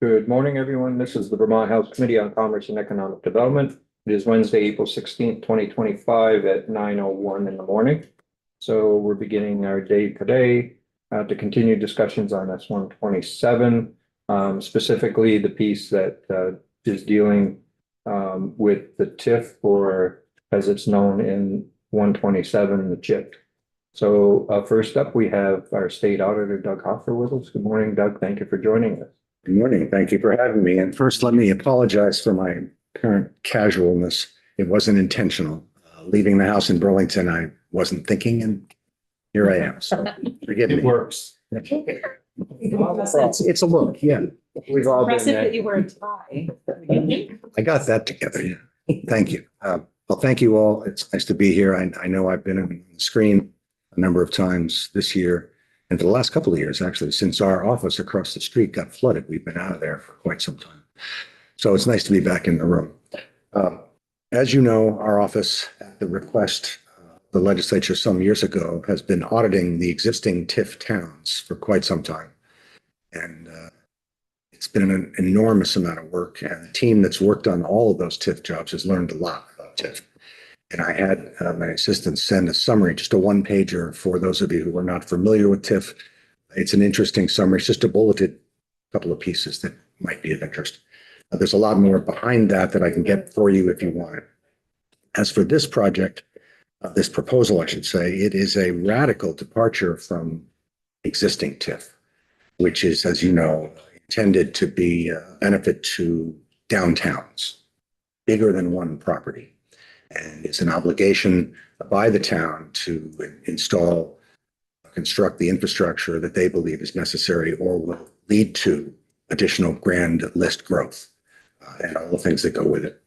Good morning, everyone. This is the Vermont House Committee on Commerce and Economic Development. It is Wednesday, April 16th, 2025 at 9:01 in the morning. So we're beginning our day today to continue discussions on S-127, specifically the piece that is dealing with the TIF, or as it's known in 127, the CHIP. So first up, we have our State Auditor, Doug Hoffer, with us. Good morning, Doug. Thank you for joining us. Good morning. Thank you for having me. And first, let me apologize for my apparent casualness. It wasn't intentional. Leaving the house in Burlington, I wasn't thinking, and here I am. So forgive me. It works. It's a look, yeah. We've all been Impressive there. that you wear a tie. I got that together. Yeah. Thank you. Well, thank you all. It's nice to be here. I know I've been on the screen a number of times this year. And for the last couple of years, actually, since our office across the street got flooded, we've been out of there for quite some time. So it's nice to be back in the room. As you know, our office, at the request of the legislature some years ago, has been auditing the existing TIF towns for quite some time. And it's been an enormous amount of work. And the team that's worked on all of those TIF jobs has learned a lot about TIF. And I had my assistant send a summary, just a one-pager for those of you who are not familiar with TIF. It's an interesting summary. It's just a bulleted couple of pieces that might be of interest. There's a lot more behind that I can get for you if you want it. As for this project, this proposal, I should say, it is a radical departure from existing TIF, which is, as you know, intended to be a benefit to downtowns, bigger than one property. And it's an obligation by the town to construct the infrastructure that they believe is necessary or will lead to additional grand list growth and all the things that go with it.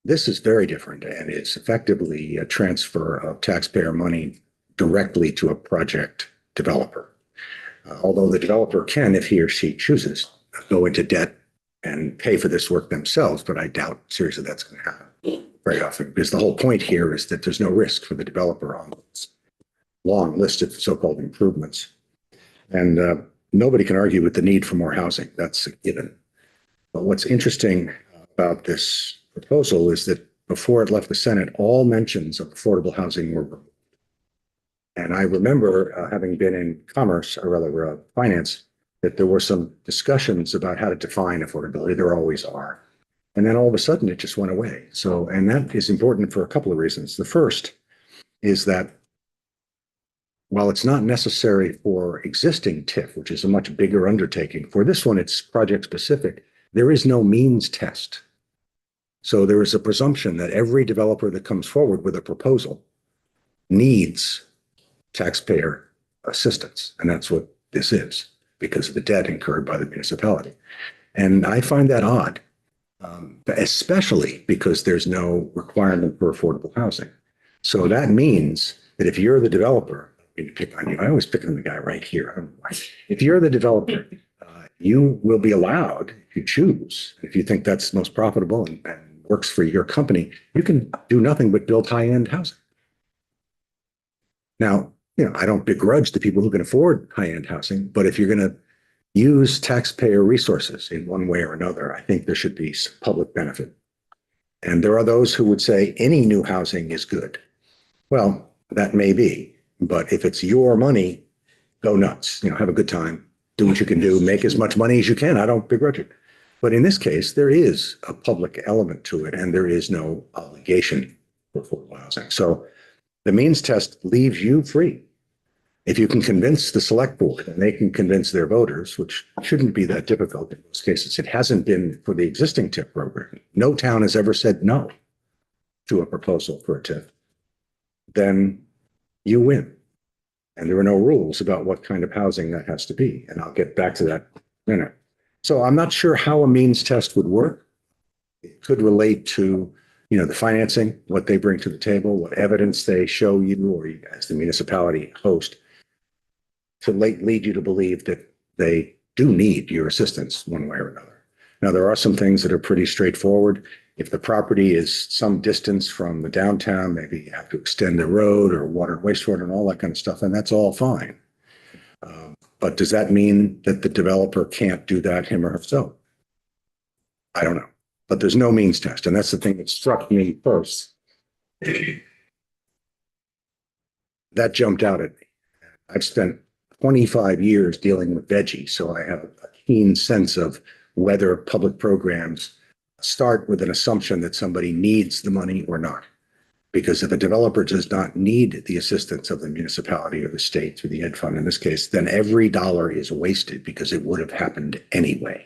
This is very different, and it's effectively a transfer of taxpayer money directly to a project developer. Although the developer can, if he or she chooses, go into debt and pay for this work themselves, but I doubt seriously that's going to happen very often, because the whole point here is that there's no risk for the developer on this long list of so-called improvements. And nobody can argue with the need for more housing. That's a given. But what's interesting about this proposal is that before it left the Senate, all mentions of affordable housing were removed. And I remember having been in commerce, or rather finance, that there were some discussions about how to define affordability. There always are. And then all of a sudden it just went away. So, and that is important for a couple of reasons. The first is that while it's not necessary for existing TIF, which is a much bigger undertaking, for this one, it's project specific, there is no means test. So there is a presumption that every developer that comes forward with a proposal needs taxpayer assistance. And that's what this is, because of the debt incurred by the municipality. And I find that odd. Especially because there's no requirement for affordable housing. So that means that if you're the developer, pick on you. I always pick on the guy right here. I don't know why. If you're the developer, you will be allowed, if you choose, if you think that's most profitable and works for your company, you can do nothing but build high-end housing. Now, I don't begrudge the people who can afford high-end housing, but if you're going to use taxpayer resources in one way or another, I think there should be some public benefit. And there are those who would say any new housing is good. Well, that may be, but if it's your money, go nuts, have a good time, do what you can do, make as much money as you can. I don't begrudge it. But in this case, there is a public element to it, and there is no obligation for affordable housing. So the means test leaves you free. If you can convince the select board and they can convince their voters, which shouldn't be that difficult in most cases, it hasn't been for the existing TIF program. No town has ever said no to a proposal for a TIF. Then you win. And there are no rules about what kind of housing that has to be. And I'll get back to that in a minute. So I'm not sure how a means test would work. It could relate to the financing, what they bring to the table, what evidence they show you, or as the municipality host, to lead you to believe that they do need your assistance one way or another. Now, there are some things that are pretty straightforward. If the property is some distance from the downtown, maybe you have to extend the road or water and wastewater and all that kind of stuff, and that's all fine. But does that mean that the developer can't do that him or herself? I don't know, but there's no means test. And that's the thing that struck me first. That jumped out at me. I've spent 25 years dealing with veggie, so I have a keen sense of whether public programs start with an assumption that somebody needs the money or not. Because if a developer does not need the assistance of the municipality or the state through the ed fund in this case, then every dollar is wasted because it would have happened anyway.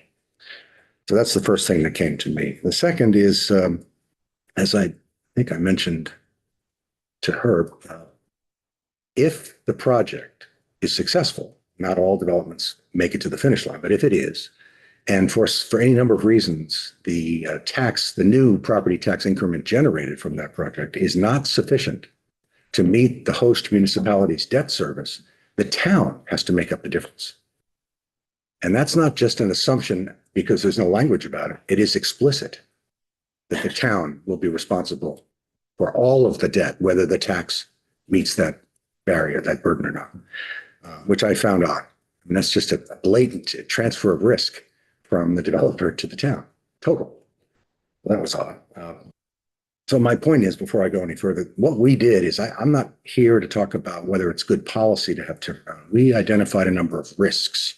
So that's the first thing that came to me. The second is, as I think I mentioned to her, if the project is successful, not all developments make it to the finish line, but if it is, and for any number of reasons, the new property tax increment generated from that project is not sufficient to meet the host municipality's debt service, the town has to make up the difference. And that's not just an assumption because there's no language about it. It is explicit that the town will be responsible for all of the debt, whether the tax meets that barrier, that burden or not, which I found odd. I mean, that's just a blatant transfer of risk from the developer to the town. Total. That was odd. So my point is, before I go any further, what we did is I'm not here to talk about whether it's good policy to have TIF. We identified a number of risks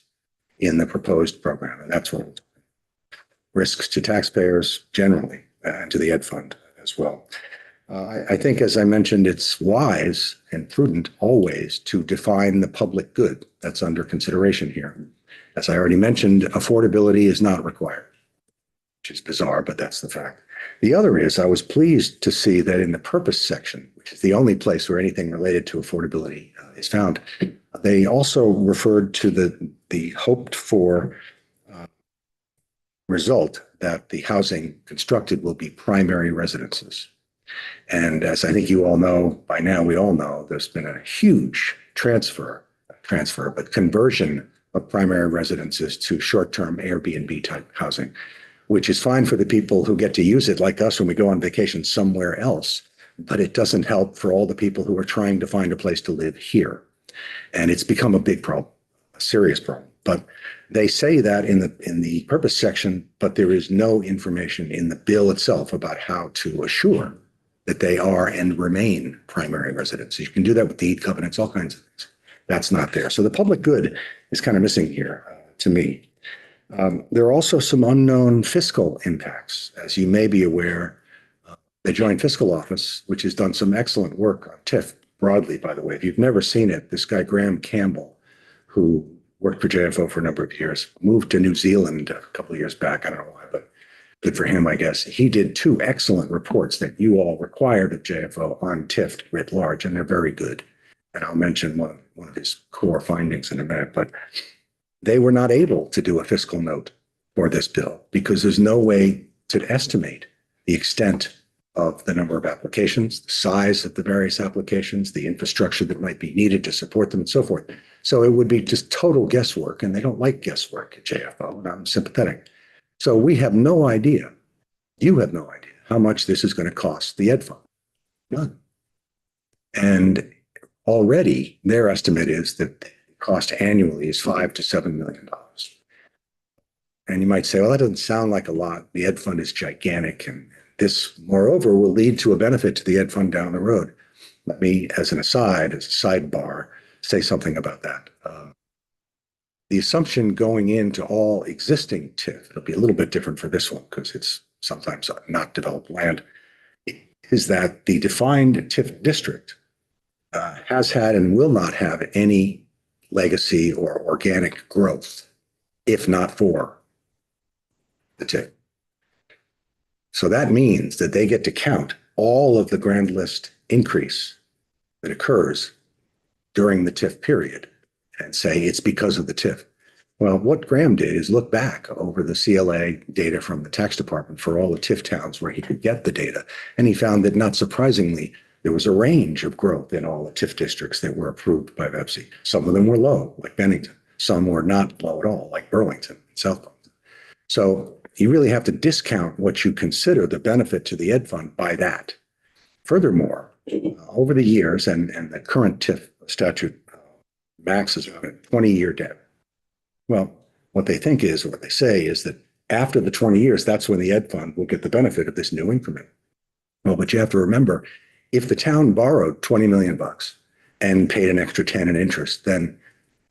in the proposed program, and that's what risks to taxpayers generally and to the ed fund as well. I think, as I mentioned, it's wise and prudent always to define the public good that's under consideration here. As I already mentioned, affordability is not required, which is bizarre, but that's the fact. The other is I was pleased to see that in the purpose section, which is the only place where anything related to affordability is found, they also referred to the hoped for result that the housing constructed will be primary residences. And as I think you all know by now, we all know there's been a huge conversion of primary residences to short-term Airbnb type housing, which is fine for the people who get to use it like us when we go on vacation somewhere else, but it doesn't help for all the people who are trying to find a place to live here. And it's become a big problem, a serious problem. But they say that in the purpose section, but there is no information in the bill itself about how to assure that they are and remain primary residences. You can do that with deed covenants, all kinds of things. That's not there. So the public good is kind of missing here to me. There are also some unknown fiscal impacts. As you may be aware, the Joint Fiscal Office, which has done some excellent work on TIF broadly, by the way. If you've never seen it, this guy, Graham Campbell, who worked for JFO for a number of years, moved to New Zealand a couple of years back. I don't know why, but good for him, I guess. He did two excellent reports that you all required of JFO on TIF writ large, and they're very good. And I'll mention one of his core findings in a minute, but they were not able to do a fiscal note for this bill because there's no way to estimate the extent of the number of applications, the size of the various applications, the infrastructure that might be needed to support them, and so forth. So it would be just total guesswork, and they don't like guesswork at JFO, and I'm sympathetic. So we have no idea, you have no idea, how much this is going to cost the ed fund. None. And already their estimate is that the cost annually is $5 to $7 million. And you might say, well, that doesn't sound like a lot. The ed fund is gigantic, and this, moreover, will lead to a benefit to the ed fund down the road. Let me, as an aside, as a sidebar, say something about that. The assumption going into all existing TIF, it'll be a little bit different for this one because it's sometimes not developed land, is that the defined TIF district has had and will not have any legacy or organic growth, if not for the TIF. So that means that they get to count all of the grand list increase that occurs during the TIF period and say it's because of the TIF. Well, what Graham did is look back over the CLA data from the tax department for all the TIF towns where he could get the data. And he found that, not surprisingly, there was a range of growth in all the TIF districts that were approved by VEPC. Some of them were low, like Bennington. Some were not low at all, like Burlington and South Burlington. So you really have to discount what you consider the benefit to the ed fund by that. Furthermore, over the years, and the current TIF statute maxes on a 20-year debt. Well, what they think is, or what they say is that After the 20 years, that's when the ed fund will get the benefit of this new increment. Well, but you have to remember, if the town borrowed 20 million bucks and paid an extra 10 in interest, then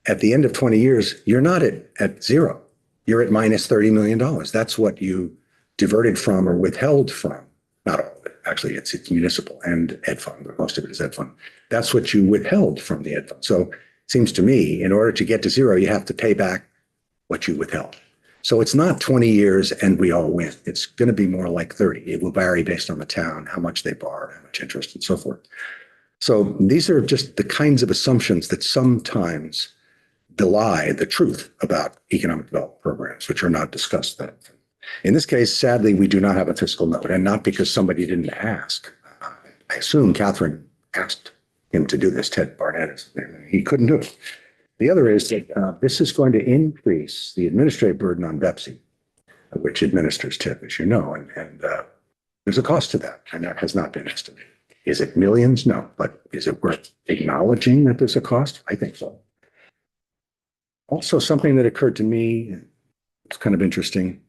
at the end of 20 years, you're not at zero. You're at minus $30 million. That's what you diverted from or withheld from. Not all of it. Actually, it's municipal and ed fund, but most of it is ed fund. That's what you withheld from the ed fund. So it seems to me, in order to get to zero, you have to pay back what you withheld. So it's not 20 years and we all win. It's going to be more like 30. It will vary based on the town, how much they borrow, how much interest, and so forth. So these are just the kinds of assumptions that sometimes belie the truth about economic development programs, which are not discussed then. In this case, sadly, we do not have a fiscal note, and not because somebody didn't ask. I assume Catherine asked him to do this, Ted Barnett. He couldn't do it. The other is that this is going to increase the administrative burden on BEPSI, which administers TIP, as you know, and there's a cost to that, and that has not been estimated. Is it millions? No, but is it worth acknowledging that there's a cost? I think so. Also, something that occurred to me, it's kind of interesting.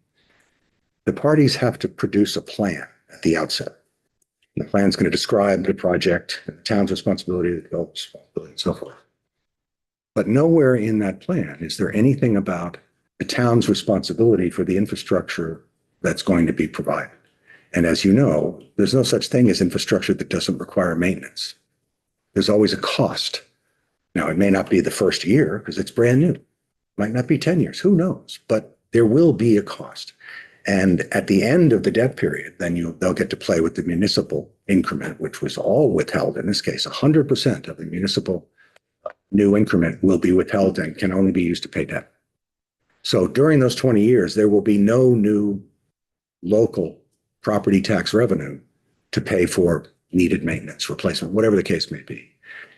The parties have to produce a plan at the outset. The plan is going to describe the project, the town's responsibility, the developer's responsibility, and so forth. But nowhere in that plan is there anything about the town's responsibility for the infrastructure that's going to be provided. And as you know, there's no such thing as infrastructure that doesn't require maintenance. There's always a cost. Now, it may not be the first year because it's brand new. It might not be 10 years, who knows? But there will be a cost. And at the end of the debt period, then they'll get to play with the municipal increment, which was all withheld. In this case, 100% of the municipal new increment will be withheld and can only be used to pay debt. So during those 20 years, there will be no new local property tax revenue to pay for needed maintenance, replacement, whatever the case may be.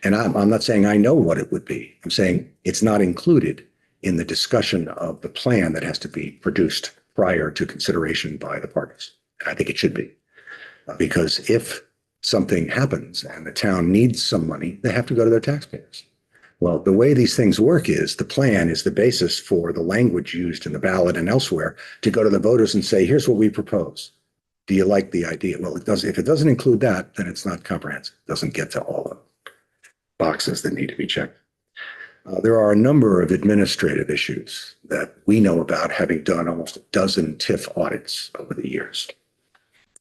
And I'm not saying I know what it would be. I'm saying it's not included in the discussion of the plan that has to be produced prior to consideration by the parties. And I think it should be. Because if something happens and the town needs some money, they have to go to their taxpayers. Well, the way these things work is the plan is the basis for the language used in the ballot and elsewhere to go to the voters and say, here's what we propose. Do you like the idea? Well, it does. If it doesn't include that, then it's not comprehensive. It doesn't get to all the boxes that need to be checked. There are a number of administrative issues that we know about, having done almost a dozen TIF audits over the years.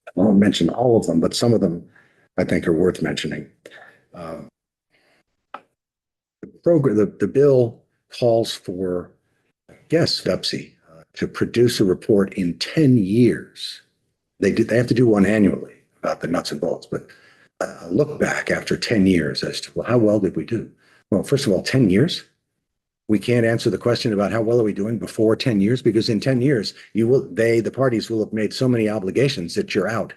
I won't mention all of them, but some of them I think are worth mentioning. The bill calls for, yes, BEPSI to produce a report in 10 years. They have to do one annually about the nuts and bolts, but look back after 10 years as to, well, how well did we do? Well, first of all, 10 years. We can't answer the question about how well are we doing before 10 years, because in 10 years, the parties will have made so many obligations that you're out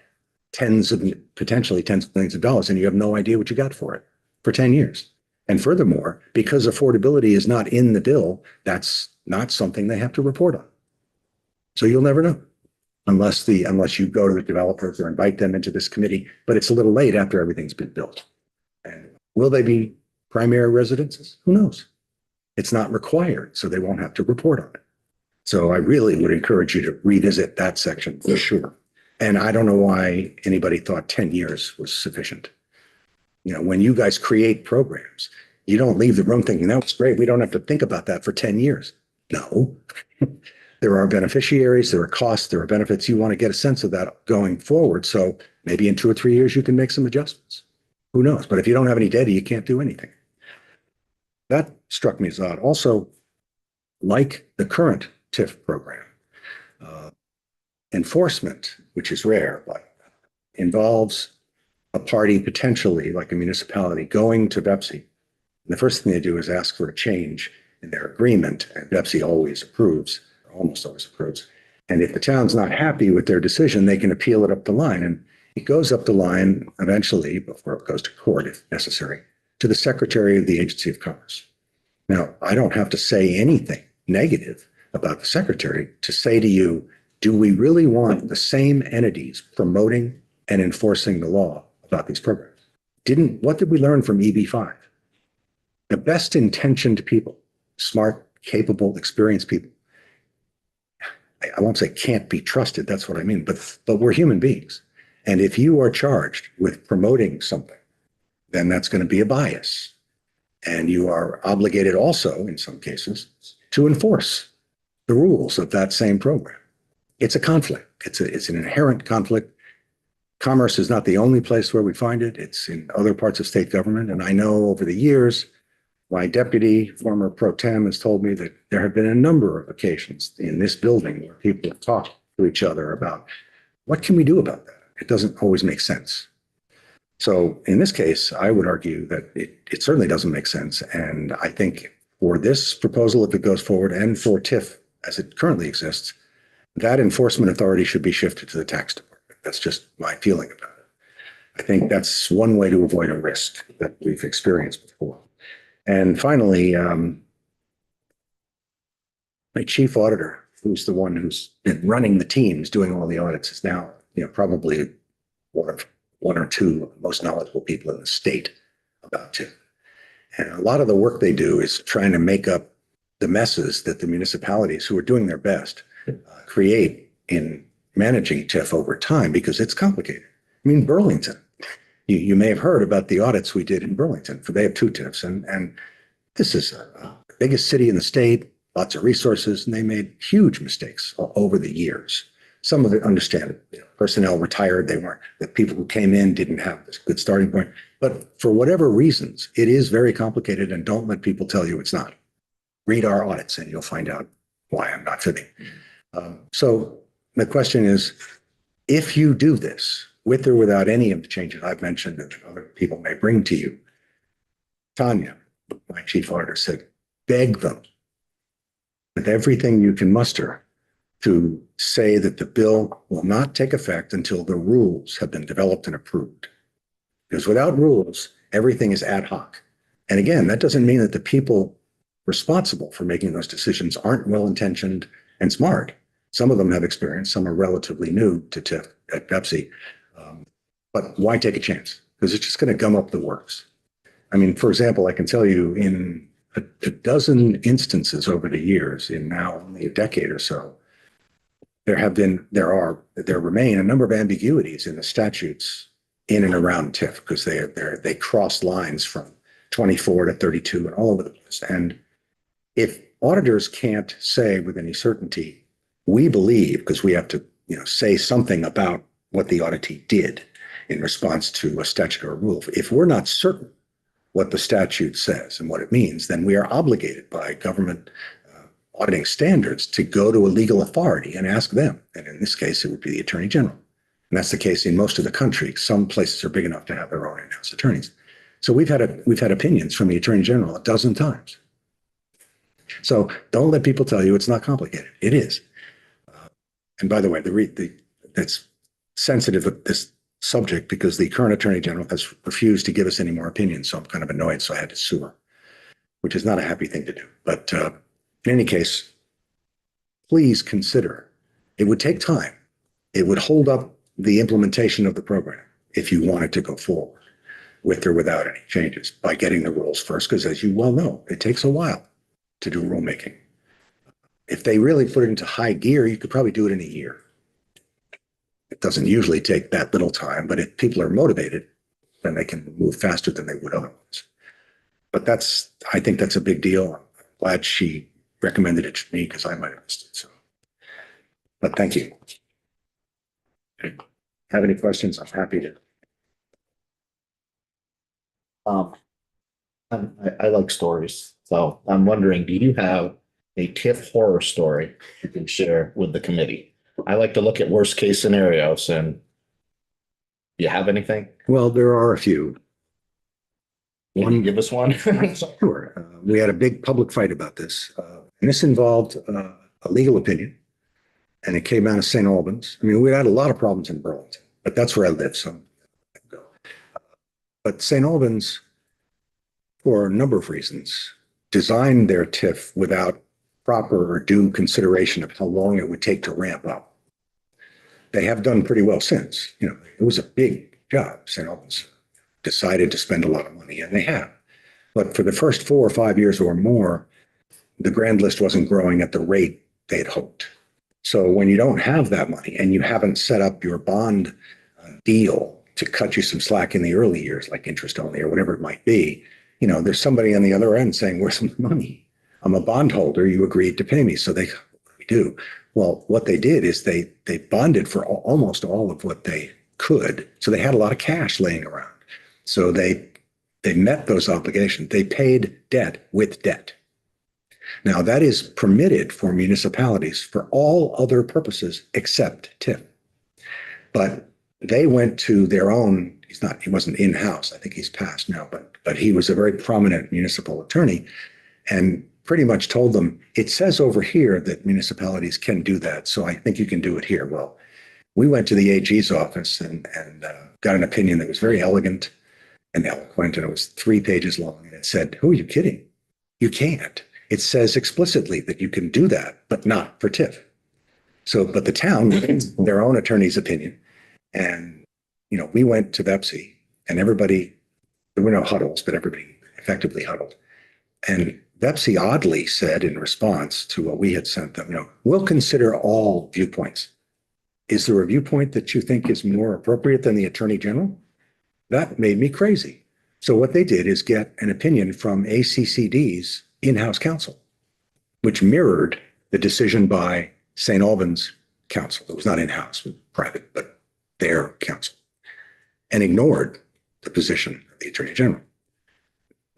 potentially tens of millions of dollars, and you have no idea what you got for it for 10 years. And furthermore, because affordability is not in the bill, that's not something they have to report on. So you'll never know unless you go to the developers or invite them into this committee, but it's a little late after everything's been built. And will they be primary residences? Who knows? It's not required, so they won't have to report on it. So I really would encourage you to revisit that section for sure. And I don't know why anybody thought 10 years was sufficient. You know, when you guys create programs, you don't leave the room thinking, that was great, we don't have to think about that for 10 years. No. There are beneficiaries, there are costs, there are benefits. You want to get a sense of that going forward. So maybe in 2 or 3 years, you can make some adjustments. Who knows? But if you don't have any data, you can't do anything. That struck me as odd. Also, like the current TIF program, enforcement, which is rare, but involves a party potentially like a municipality going to BEPSI. And the first thing they do is ask for a change in their agreement, and BEPSI always approves, or almost always approves. And if the town's not happy with their decision, they can appeal it up the line. And it goes up the line eventually, before it goes to court if necessary, to the Secretary of the Agency of Commerce. Now, I don't have to say anything negative about the Secretary to say to you, do we really want the same entities promoting and enforcing the law about these programs? What did we learn from EB5? The best intentioned people, smart, capable, experienced people, I won't say can't be trusted. That's what I mean. But we're human beings. And if you are charged with promoting something, then that's going to be a bias. And you are obligated also, in some cases, to enforce the rules of that same program. It's a conflict. It's an inherent conflict. Commerce is not the only place where we find it. It's in other parts of state government. And I know over the years, my deputy, former pro tem, has told me that there have been a number of occasions in this building where people have talked to each other about what can we do about that? It doesn't always make sense. So in this case, I would argue that it certainly doesn't make sense. And I think for this proposal, if it goes forward, and for TIF as it currently exists, that enforcement authority should be shifted to the tax department. That's just my feeling about it. I think that's one way to avoid a risk that we've experienced before. And finally, my chief auditor, who's the one who's been running the teams doing all the audits, is now, probably one or two of the most knowledgeable people in the state about TIF. And a lot of the work they do is trying to make up the messes that the municipalities, who are doing their best, create in managing TIF over time, because it's complicated. I mean, Burlington, you may have heard about the audits we did in Burlington, for they have two TIFs, and this is the biggest city in the state, lots of resources, and they made huge mistakes over the years. Some of it understandable. Personnel retired, the people who came in didn't have this good starting point. But for whatever reasons, it is very complicated, and don't let people tell you it's not. Read our audits and you'll find out why I'm not fibbing. So the question is, if you do this, with or without any of the changes I've mentioned that other people may bring to you, Tanya, my chief auditor, said, beg them with everything you can muster to say that the bill will not take effect until the rules have been developed and approved. Because without rules, everything is ad hoc. And again, that doesn't mean that the people responsible for making those decisions aren't well-intentioned and smart. Some of them have experience, some are relatively new to TIF at Pepsi. But why take a chance? Because it's just going to gum up the works. I mean, for example, I can tell you in a dozen instances over the years, in now only a decade or so, there remain a number of ambiguities in the statutes in and around TIF, because they cross lines from 24 to 32 and all over the place. And if auditors can't say with any certainty, we believe, because we have to, say something about what the auditee did in response to a statutory rule. If we're not certain what the statute says and what it means, then we are obligated by government auditing standards to go to a legal authority and ask them. And in this case, it would be the Attorney General. And that's the case in most of the country. Some places are big enough to have their own in-house attorneys. So we've had opinions from the Attorney General a dozen times. So don't let people tell you it's not complicated. It is. And by the way, that's sensitive with this subject because the current Attorney General has refused to give us any more opinions. So I'm kind of annoyed. So I had to sue her, which is not a happy thing to do. But in any case, please consider, it would take time. It would hold up the implementation of the program if you wanted to go forward with or without any changes by getting the rules first. Because as you well know, it takes a while to do rulemaking. If they really put it into high gear, you could probably do it in a year. It doesn't usually take that little time, but if people are motivated, then they can move faster than they would otherwise. But I think that's a big deal. I'm glad she recommended it to me because I might have missed it. So, but thank you. Have any questions? I'm happy to. I like stories, so I'm wondering, do you have a TIF horror story you can share with the committee? I like to look at worst case scenarios, and do you have anything? Well, there are a few. Can you give us one? Sure. We had a big public fight about this, and this involved a legal opinion, and it came out of St. Albans. I mean, we had a lot of problems in Burlington, but that's where I live, so I can go. But St. Albans, for a number of reasons, designed their TIF without proper or due consideration of how long it would take to ramp up. They have done pretty well since. It was a big job. St. Albans decided to spend a lot of money, and they have. But for the first 4 or 5 years or more, the grand list wasn't growing at the rate they had hoped. So when you don't have that money and you haven't set up your bond deal to cut you some slack in the early years, like interest only or whatever it might be, there's somebody on the other end saying, where's my money? I'm a bondholder. You agreed to pay me. So what do we do? Well, what they did is they bonded for almost all of what they could. So they had a lot of cash laying around. So they met those obligations. They paid debt with debt. Now that is permitted for municipalities for all other purposes except TIF. But they went to their own, he wasn't in-house. I think he's passed now, but he was a very prominent municipal attorney and pretty much told them, it says over here that municipalities can do that. So I think you can do it here. Well, we went to the AG's office and got an opinion that was very elegant and eloquent, and it was 3 pages long. And it said, who are you kidding? You can't. It says explicitly that you can do that, but not for TIF. So, but the town, their own attorney's opinion. And, we went to Bepsy and everybody, there were no huddles, but everybody effectively huddled. And Bepsy oddly said in response to what we had sent them, we'll consider all viewpoints. Is there a viewpoint that you think is more appropriate than the Attorney General? That made me crazy. So what they did is get an opinion from ACCD's in-house counsel, which mirrored the decision by St. Albans counsel. It was not in-house, it was private, but their counsel, and ignored the position of the Attorney General.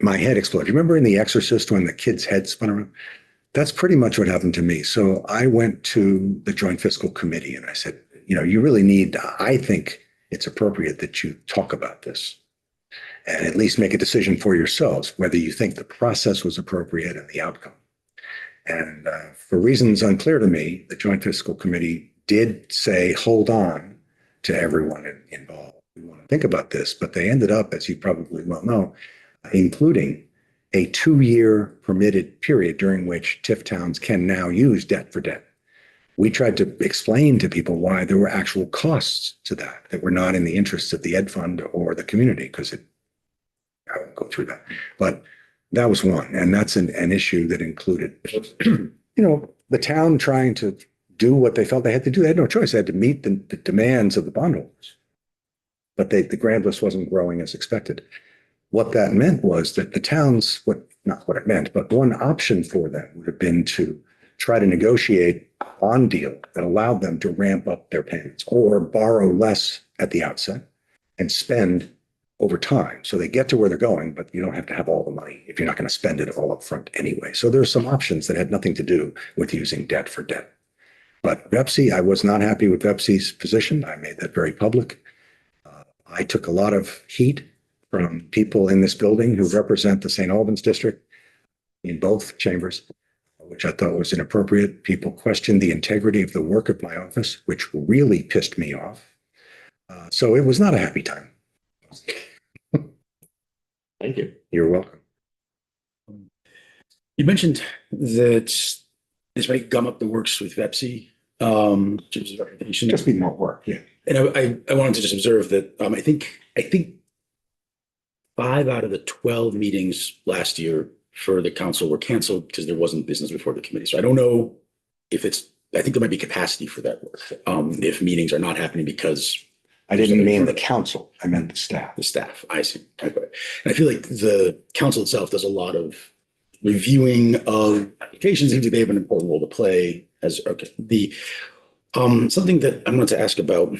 My head exploded. You remember in The Exorcist when the kid's head spun around? That's pretty much what happened to me. So I went to the Joint Fiscal Committee and I said, you really need, I think it's appropriate that you talk about this and at least make a decision for yourselves, whether you think the process was appropriate and the outcome. And for reasons unclear to me, the Joint Fiscal Committee did say, hold on to everyone involved. We want to think about this, but they ended up, as you probably well know, including a 2-year permitted period during which TIF towns can now use debt for debt. We tried to explain to people why there were actual costs to that were not in the interests of the Ed Fund or the community, because I won't go through that. But that was one, and that's an issue that included, the town trying to do what they felt they had to do. They had no choice. They had to meet the demands of the bondholders. But the grand list wasn't growing as expected. What that meant was that the towns, not what it meant, but one option for them would have been to try to negotiate a bond deal that allowed them to ramp up their payments or borrow less at the outset and spend over time. So they get to where they're going, but you don't have to have all the money if you're not going to spend it all up front anyway. So there's some options that had nothing to do with using debt for debt. But Bepsy, I was not happy with Bepsy's position. I made that very public. I took a lot of heat from people in this building who represent the St. Albans district in both chambers, which I thought was inappropriate. People questioned the integrity of the work of my office, which really pissed me off. So it was not a happy time. Thank you. You're welcome. You mentioned that this might gum up the works with Bepsy, in terms of reputation. Just be more work, yeah. And I wanted to just observe that I think 5 out of the 12 meetings last year for the council were canceled because there wasn't business before the committee. So I don't know if I think there might be capacity for that work. If meetings are not happening because I didn't mean the council, I meant the staff. the staff, I see. Okay. And I feel like the council itself does a lot of reviewing of applications. Seems like they have an important role to play as, okay. Something that I wanted to ask about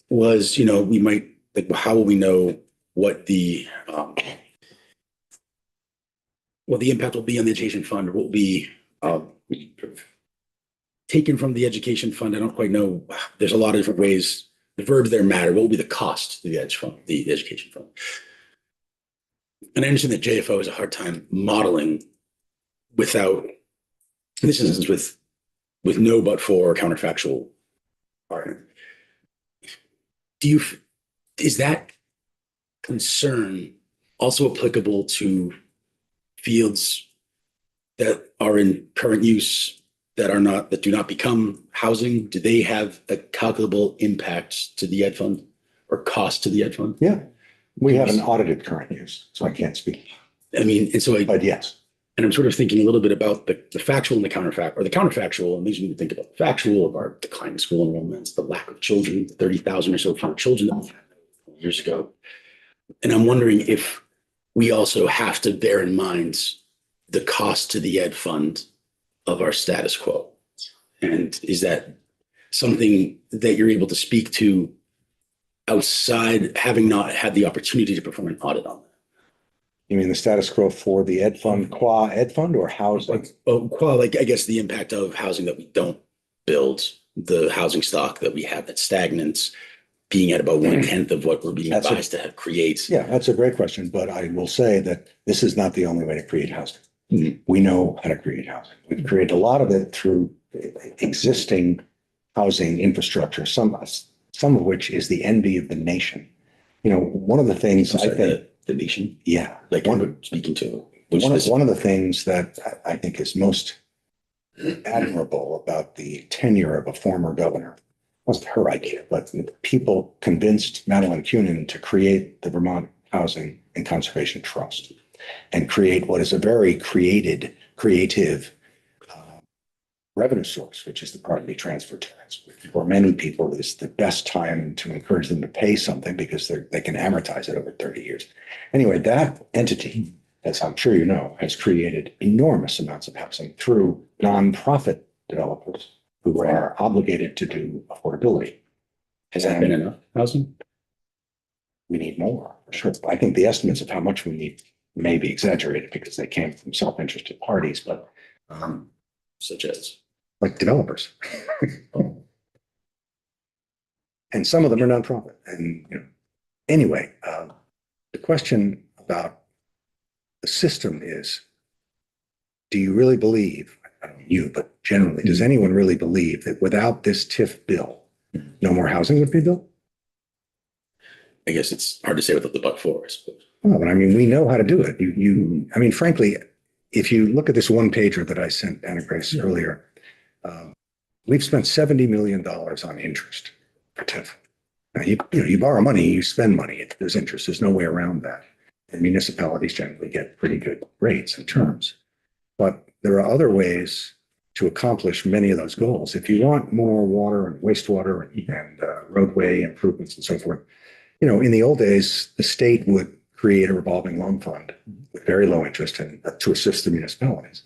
was, we might, how will we know what the impact will be on the education fund, or what will be taken from the education fund? I don't quite know. There's a lot of different ways. The verbs there matter. What will be the cost to the education fund? And I understand that JFO has a hard time modeling without, in this instance, with no but for or counterfactual partner. Is that concern also applicable to fields that are in current use that do not become housing? Do they have a calculable impact to the Ed Fund or cost to the Ed Fund? Yeah, we have an audited current use, so I can't speak, I mean, and so but yes. And I'm sort of thinking a little bit about the factual and the counterfact, or the counterfactual, and these you need to think about the factual of our declining school enrollments, the lack of children, 30,000 or so fewer children than we had years ago. And I'm wondering if we also have to bear in mind the cost to the ed fund of our status quo. And is that something that you're able to speak to outside, having not had the opportunity to perform an audit on that? You mean the status quo for the ed fund, qua ed fund, or housing? Like, I guess the impact of housing that we don't build, the housing stock that we have that's stagnant, being at about 1/10 of what we're being advised to have create. Yeah, that's a great question, but I will say that this is not the only way to create housing. Mhm. We know how to create housing. We've created a lot of it through existing housing infrastructure, some of which is the envy of the nation. You know, one of the things I think, The nation, yeah, like one, we're speaking to. one of the things that I think is most admirable about the tenure of a former governor wasn't her idea, but people convinced Madeline Kunin to create the Vermont Housing and Conservation Trust and create what is a very creative revenue source, which is the property transfer tax. For many people, it's the best time to encourage them to pay something because they can amortize it over 30 years. Anyway, that entity, as I'm sure you know, has created enormous amounts of housing through nonprofit developers who are obligated to do affordability. Has that been enough housing? We need more, for sure. I think the estimates of how much we need may be exaggerated because they came from self-interested parties, but Such as? like developers. And some of them are nonprofit. And anyway, the question about the system is, do you really believe, I don't mean you, but generally, does anyone really believe that without this TIF bill, no more housing would be built? I guess it's hard to say without the buck for, I suppose. Well, but I mean, we know how to do it. I mean, frankly, if you look at this one pager that I sent Anna Grace earlier, we've spent $70 million on interest for TIF. Now, you borrow money, you spend money. There's interest. There's no way around that. And municipalities generally get pretty good rates and terms. But there are other ways to accomplish many of those goals. If you want more water and wastewater and roadway improvements and so forth, in the old days, the state would create a revolving loan fund with very low interest and to assist the municipalities.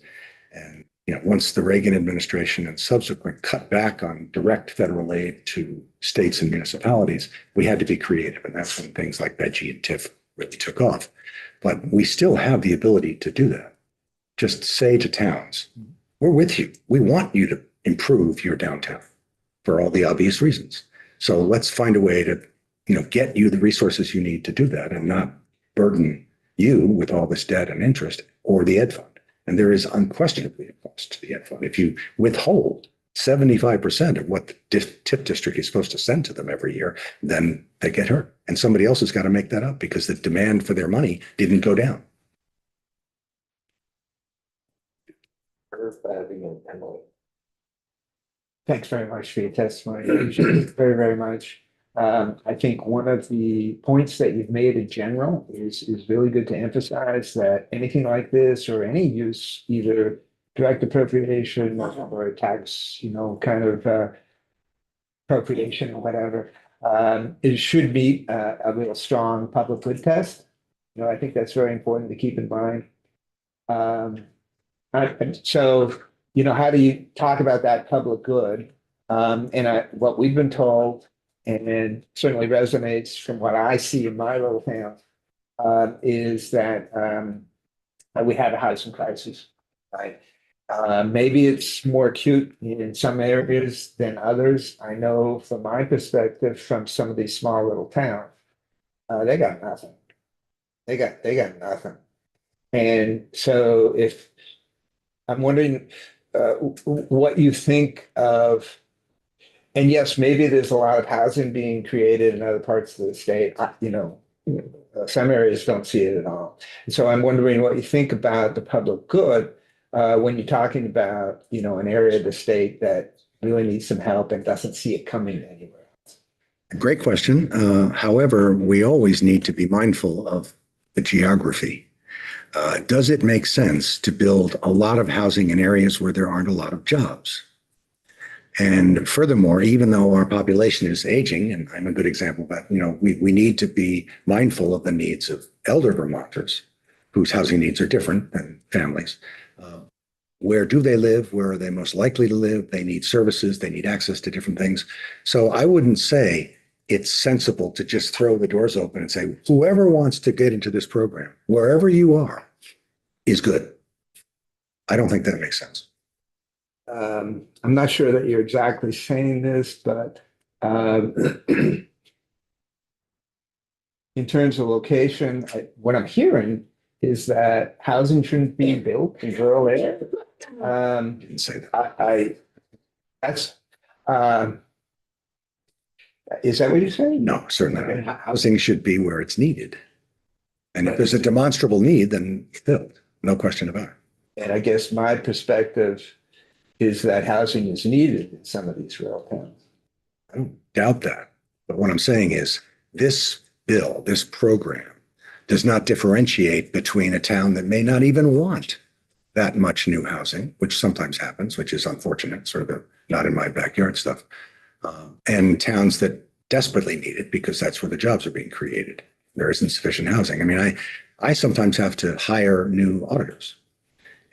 And once the Reagan administration and subsequent cut back on direct federal aid to states and municipalities, we had to be creative. And that's when things like Veggie and TIF really took off. But we still have the ability to do that. Just say to towns, we're with you. We want you to improve your downtown for all the obvious reasons. So let's find a way to, get you the resources you need to do that and not burden you with all this debt and interest or the ed fund. And there is unquestionably a cost to the ed fund. If you withhold 75% of what the TIF district is supposed to send to them every year, then they get hurt. And somebody else has got to make that up because the demand for their money didn't go down. Emily. Thanks very much for your testimony. Appreciate it very, very much. I think one of the points that you've made in general is really good to emphasize that anything like this or any use, either direct appropriation or a tax, kind of appropriation or whatever, it should meet a real strong public good test. I think that's very important to keep in mind. So, how do you talk about that public good? What we've been told, and certainly resonates from what I see in my little town, is that we have a housing crisis, right? Maybe it's more acute in some areas than others. I know from my perspective, from some of these small little towns, they got nothing. They got nothing. And so if I'm wondering what you think of, and yes, maybe there's a lot of housing being created in other parts of the state. Some areas don't see it at all. And so I'm wondering what you think about the public good when you're talking about, an area of the state that really needs some help and doesn't see it coming anywhere else. Great question. However, we always need to be mindful of the geography. Does it make sense to build a lot of housing in areas where there aren't a lot of jobs? And furthermore, even though our population is aging, and I'm a good example of that, we need to be mindful of the needs of elder Vermonters whose housing needs are different than families. Where do they live? Where are they most likely to live? They need services. They need access to different things. So I wouldn't say it's sensible to just throw the doors open and say, whoever wants to get into this program, wherever you are, is good. I don't think that makes sense. I'm not sure that you're exactly saying this, but in terms of location, what I'm hearing is that housing shouldn't be built in rural areas. Didn't say that. That's, is that what you're saying? No, certainly not. Housing should be where it's needed. And if there's a demonstrable need, then it's built. No question about it. And I guess my perspective is that housing is needed in some of these rural towns. I don't doubt that. But what I'm saying is this bill, this program, does not differentiate between a town that may not even want that much new housing, which sometimes happens, which is unfortunate, sort of the not in my backyard stuff, and towns that desperately need it because that's where the jobs are being created. There isn't sufficient housing. I mean, I sometimes have to hire new auditors.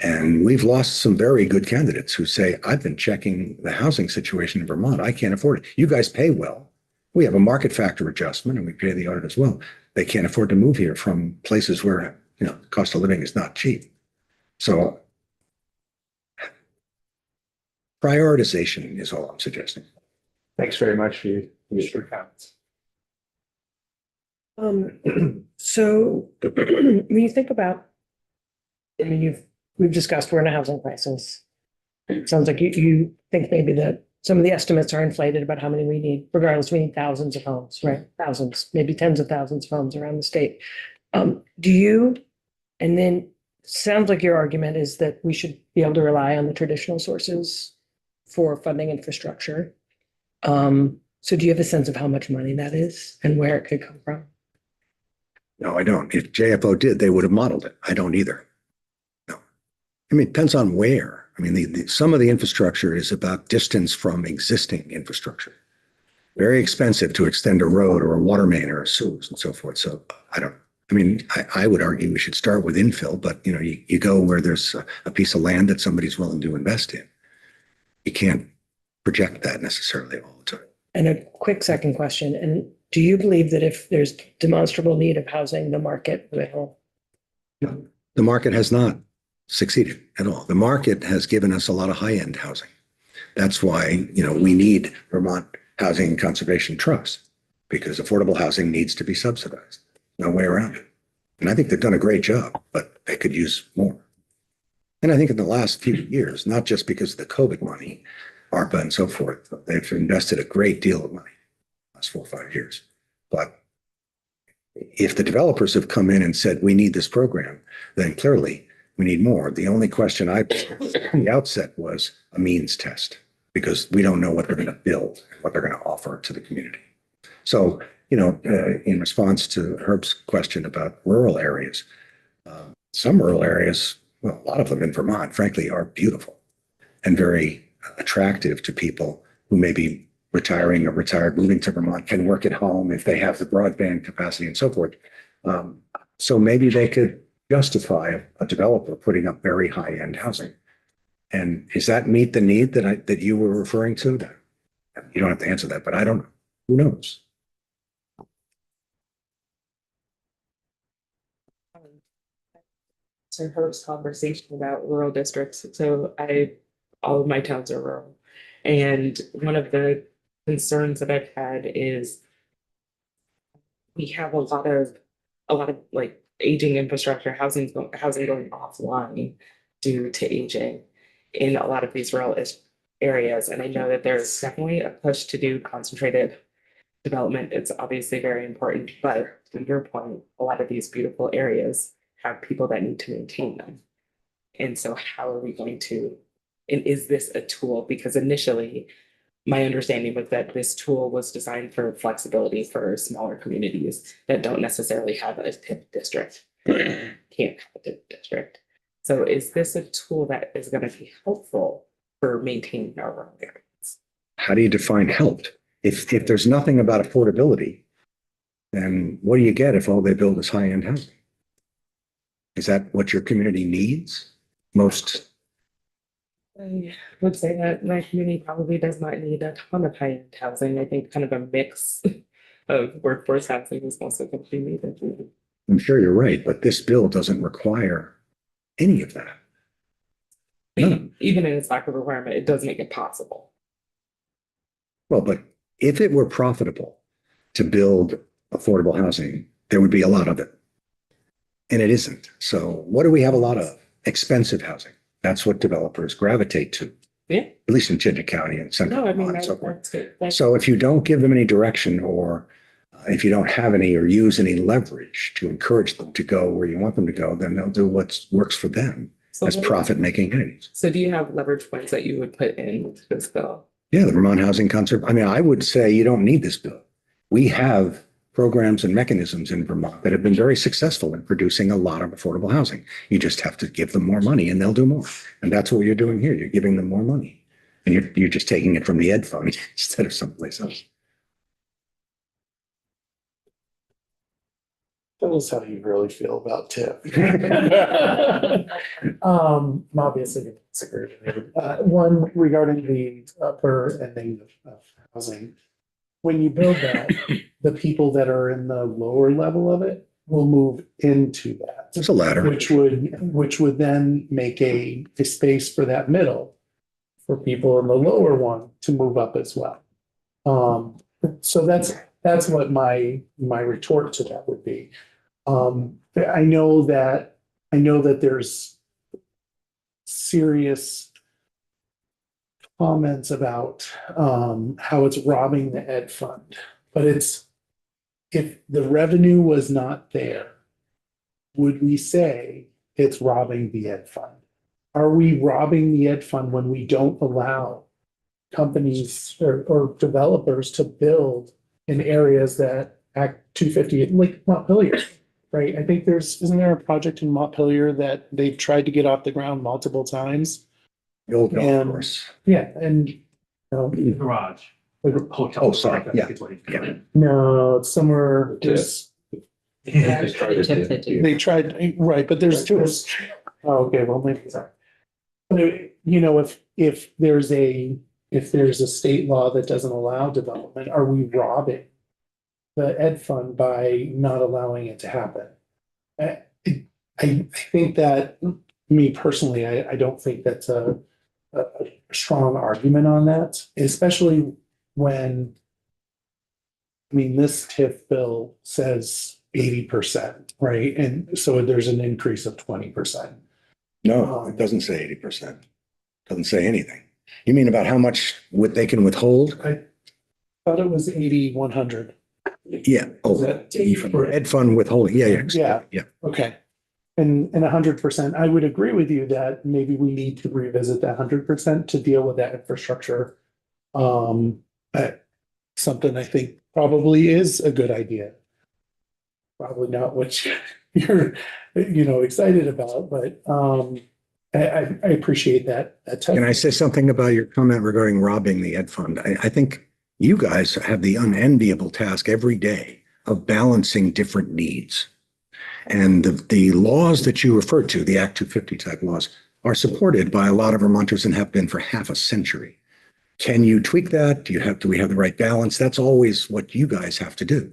And we've lost some very good candidates who say, I've been checking the housing situation in Vermont. I can't afford it. You guys pay well. We have a market factor adjustment and we pay the audit as well. They can't afford to move here from places where, the cost of living is not cheap. So prioritization is all I'm suggesting. Thanks very much for your comments. So when you think about, I mean, we've discussed we're in a housing crisis. It sounds like you think maybe that some of the estimates are inflated about how many we need. Regardless, we need thousands of homes, right? Thousands, maybe tens of thousands of homes around the state. And then sounds like your argument is that we should be able to rely on the traditional sources for funding infrastructure. So do you have a sense of how much money that is and where it could come from? No, I don't. If JFO did, they would have modeled it. I don't either. No. I mean, it depends on where. I mean, some of the infrastructure is about distance from existing infrastructure. Very expensive to extend a road or a water main or a sewers and so forth. So I would argue we should start with infill, but you go where there's a piece of land that somebody's willing to invest in. You can't project that necessarily all the time. And a quick second question. And do you believe that if there's demonstrable need of housing, the market will? The market has not succeeded at all. The market has given us a lot of high-end housing. That's why, we need Vermont Housing and Conservation Trust, because affordable housing needs to be subsidized. No way around it. And I think they've done a great job, but they could use more. And I think in the last few years, not just because of the COVID money, ARPA and so forth, they've invested a great deal of money the last 4 or 5 years. But if the developers have come in and said, we need this program, then clearly we need more. The only question I put at the outset was a means test, because we don't know what they're going to build and what they're going to offer to the community. So, in response to Herb's question about rural areas, some rural areas, well, a lot of them in Vermont, frankly, are beautiful and very attractive to people who may be retiring or retired, moving to Vermont, can work at home if they have the broadband capacity and so forth. So maybe they could justify a developer putting up very high-end housing. And does that meet the need that you were referring to? You don't have to answer that, but I don't know. Who knows? So Herb's conversation about rural districts. So all of my towns are rural. And one of the concerns that I've had is we have a lot of like aging infrastructure, housing going offline due to aging in a lot of these rural areas. And I know that there's definitely a push to do concentrated development. It's obviously very important, but to your point, a lot of these beautiful areas have people that need to maintain them. And so how are we going to, and is this a tool? Because initially, my understanding was that this tool was designed for flexibility for smaller communities that don't necessarily have a TIP district. can't have a district. So is this a tool that is gonna be helpful for maintaining our rural areas? How do you define helped? If there's nothing about affordability, then what do you get if all they build is high-end housing? Is that what your community needs? Most, I would say that my community probably does not need a ton of high-end housing. I think kind of a mix of workforce housing is also going to be needed. I'm sure you're right, but this bill doesn't require any of that. No. Even in its lack of requirement, it does make it possible. Well, but if it were profitable to build affordable housing, there would be a lot of it. And it isn't. So what do we have a lot of? Expensive housing. That's what developers gravitate to, Yeah, at least in Chittenden County and Central no, I mean, Vermont and so forth. that's good. That's- So if you don't give them any direction, or if you don't have any or use any leverage to encourage them to go where you want them to go, then they'll do what works for them so as what- profit-making entities. So do you have leverage points that you would put in this bill? Yeah, the Vermont Housing Concert. I mean, I would say you don't need this bill. We have programs and mechanisms in Vermont that have been very successful in producing a lot of affordable housing. You just have to give them more money and they'll do more. And that's what you're doing here. You're giving them more money. And you're just taking it from the ed fund instead of someplace else. Tell us how you really feel about TIF. Obviously, disagree with you. One regarding the upper ending of housing. When you build that, the people that are in the lower level of it will move into that. There's a ladder. Which would then make a space for that middle for people in the lower one to move up as well. So that's what my retort to that would be. I know that there's serious comments about how it's robbing the ed fund, but if the revenue was not there, would we say it's robbing the ed fund? Are we robbing the ed fund when we don't allow companies or developers to build in areas that Act 250, like Montpelier, right? I think isn't there a project in Montpelier that they've tried to get off the ground multiple times? The old golf And- course. Yeah, and Garage. Hotel. Oh, sorry. I think Yeah. it's what he- Yeah. no, it's somewhere there's Yeah. they tried, right, but there's, oh, okay, well, maybe sorry. But if there's a state law that doesn't allow development, are we robbing the ed fund by not allowing it to happen? I think that, me personally, I don't think that's a strong argument on that, especially when, I mean, this TIF bill says 80%, right? And so there's an increase of 20%. No, it doesn't say 80%. Doesn't say anything. You mean about how much they can withhold? I thought it was 80, 100. Yeah. Oh, Is that- for ed fund withholding. Yeah, yeah. Yeah. Yeah. Okay. And 100%, I would agree with you that maybe we need to revisit that 100% to deal with that infrastructure. Something I think probably is a good idea. Probably not what you're, excited about, but I appreciate that. Can I say something about your comment regarding robbing the ed fund? I think you guys have the unenviable task every day of balancing different needs. And the laws that you referred to, the Act 250 type laws, are supported by a lot of Vermonters and have been for half a century. Can you tweak that? Do we have the right balance? That's always what you guys have to do.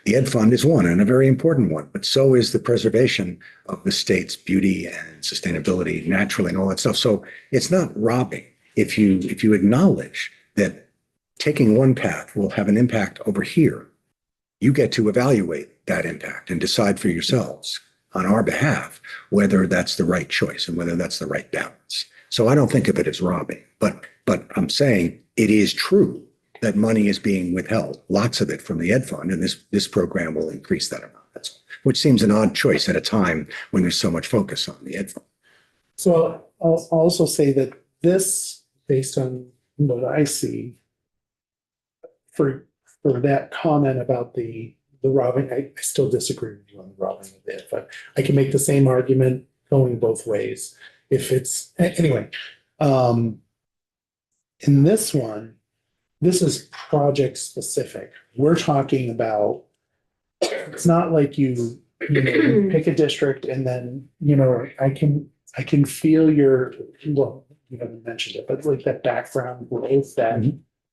The ed fund is one and a very important one, but so is the preservation of the state's beauty and sustainability naturally and all that stuff. So it's not robbing. If you acknowledge that taking one path will have an impact over here, you get to evaluate that impact and decide for yourselves on our behalf whether that's the right choice and whether that's the right balance. So I don't think of it as robbing, but I'm saying it is true that money is being withheld, lots of it from the ed fund, and this program will increase that amount. Which seems an odd choice at a time when there's so much focus on the ed fund. So I'll also say that this, based on what I see, for that comment about the the robbing, I still disagree with you on the robbing of it, but I can make the same argument going both ways. If it's, anyway, in this one, this is project specific. We're talking about, it's not like you pick a district and then, I can feel your, well, you haven't mentioned it, but like that background growth that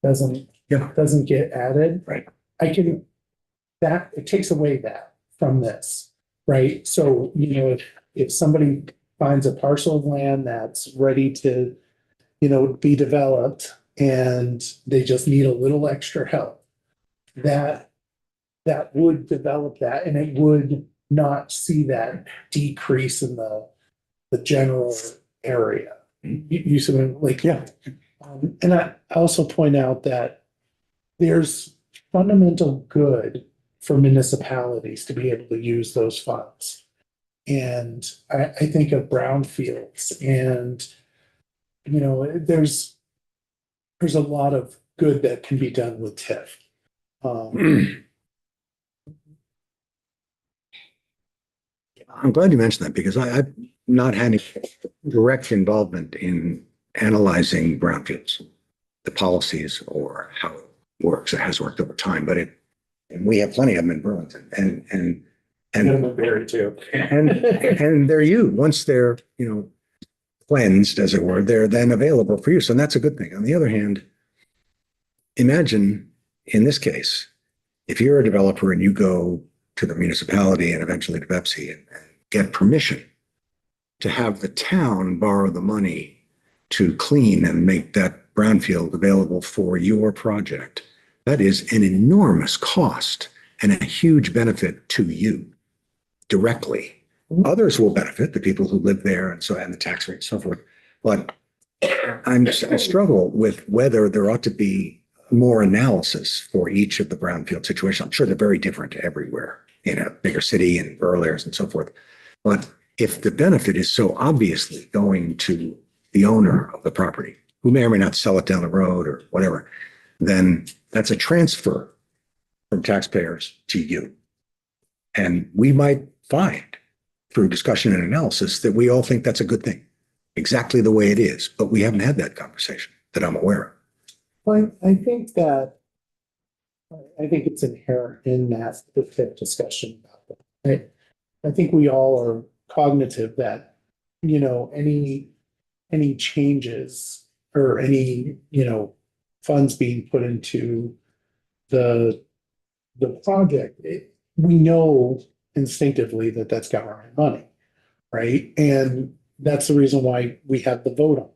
doesn't, Yeah. doesn't get added. Right. It takes away that from this, right? So, if somebody finds a parcel of land that's ready to, be developed and they just need a little extra help, that would develop that and it would not see that decrease in the general area. You see, like, Yeah. And I also point out that there's fundamental good for municipalities to be able to use those funds. And I think of brownfields and, there's a lot of good that can be done with TIF. I'm glad you mentioned that because I've not had any direct involvement in analyzing brownfields, the policies or how it works. It has worked over time, but and we have plenty of them in Burlington and Very too. and they're used once they're, cleansed, as it were, they're then available for use. And that's a good thing. On the other hand, imagine in this case, if you're a developer and you go to the municipality and eventually to Pepsi and get permission to have the town borrow the money to clean and make that brownfield available for your project. That is an enormous cost and a huge benefit to you directly. Others will benefit, the people who live there and the tax rate and so forth. But I struggle with whether there ought to be more analysis for each of the brownfield situations. I'm sure they're very different everywhere in a bigger city and rural areas and so forth. But if the benefit is so obviously going to the owner of the property, who may or may not sell it down the road or whatever, then that's a transfer from taxpayers to you. And we might find through discussion and analysis that we all think that's a good thing, exactly the way it is, but we haven't had that conversation that I'm aware of. Well, I think it's inherent in that the TIF discussion about that. Right? I think we all are cognitive that, any changes or any, funds being put into the project, we know instinctively that that's government money, right? And that's the reason why we have the vote on it.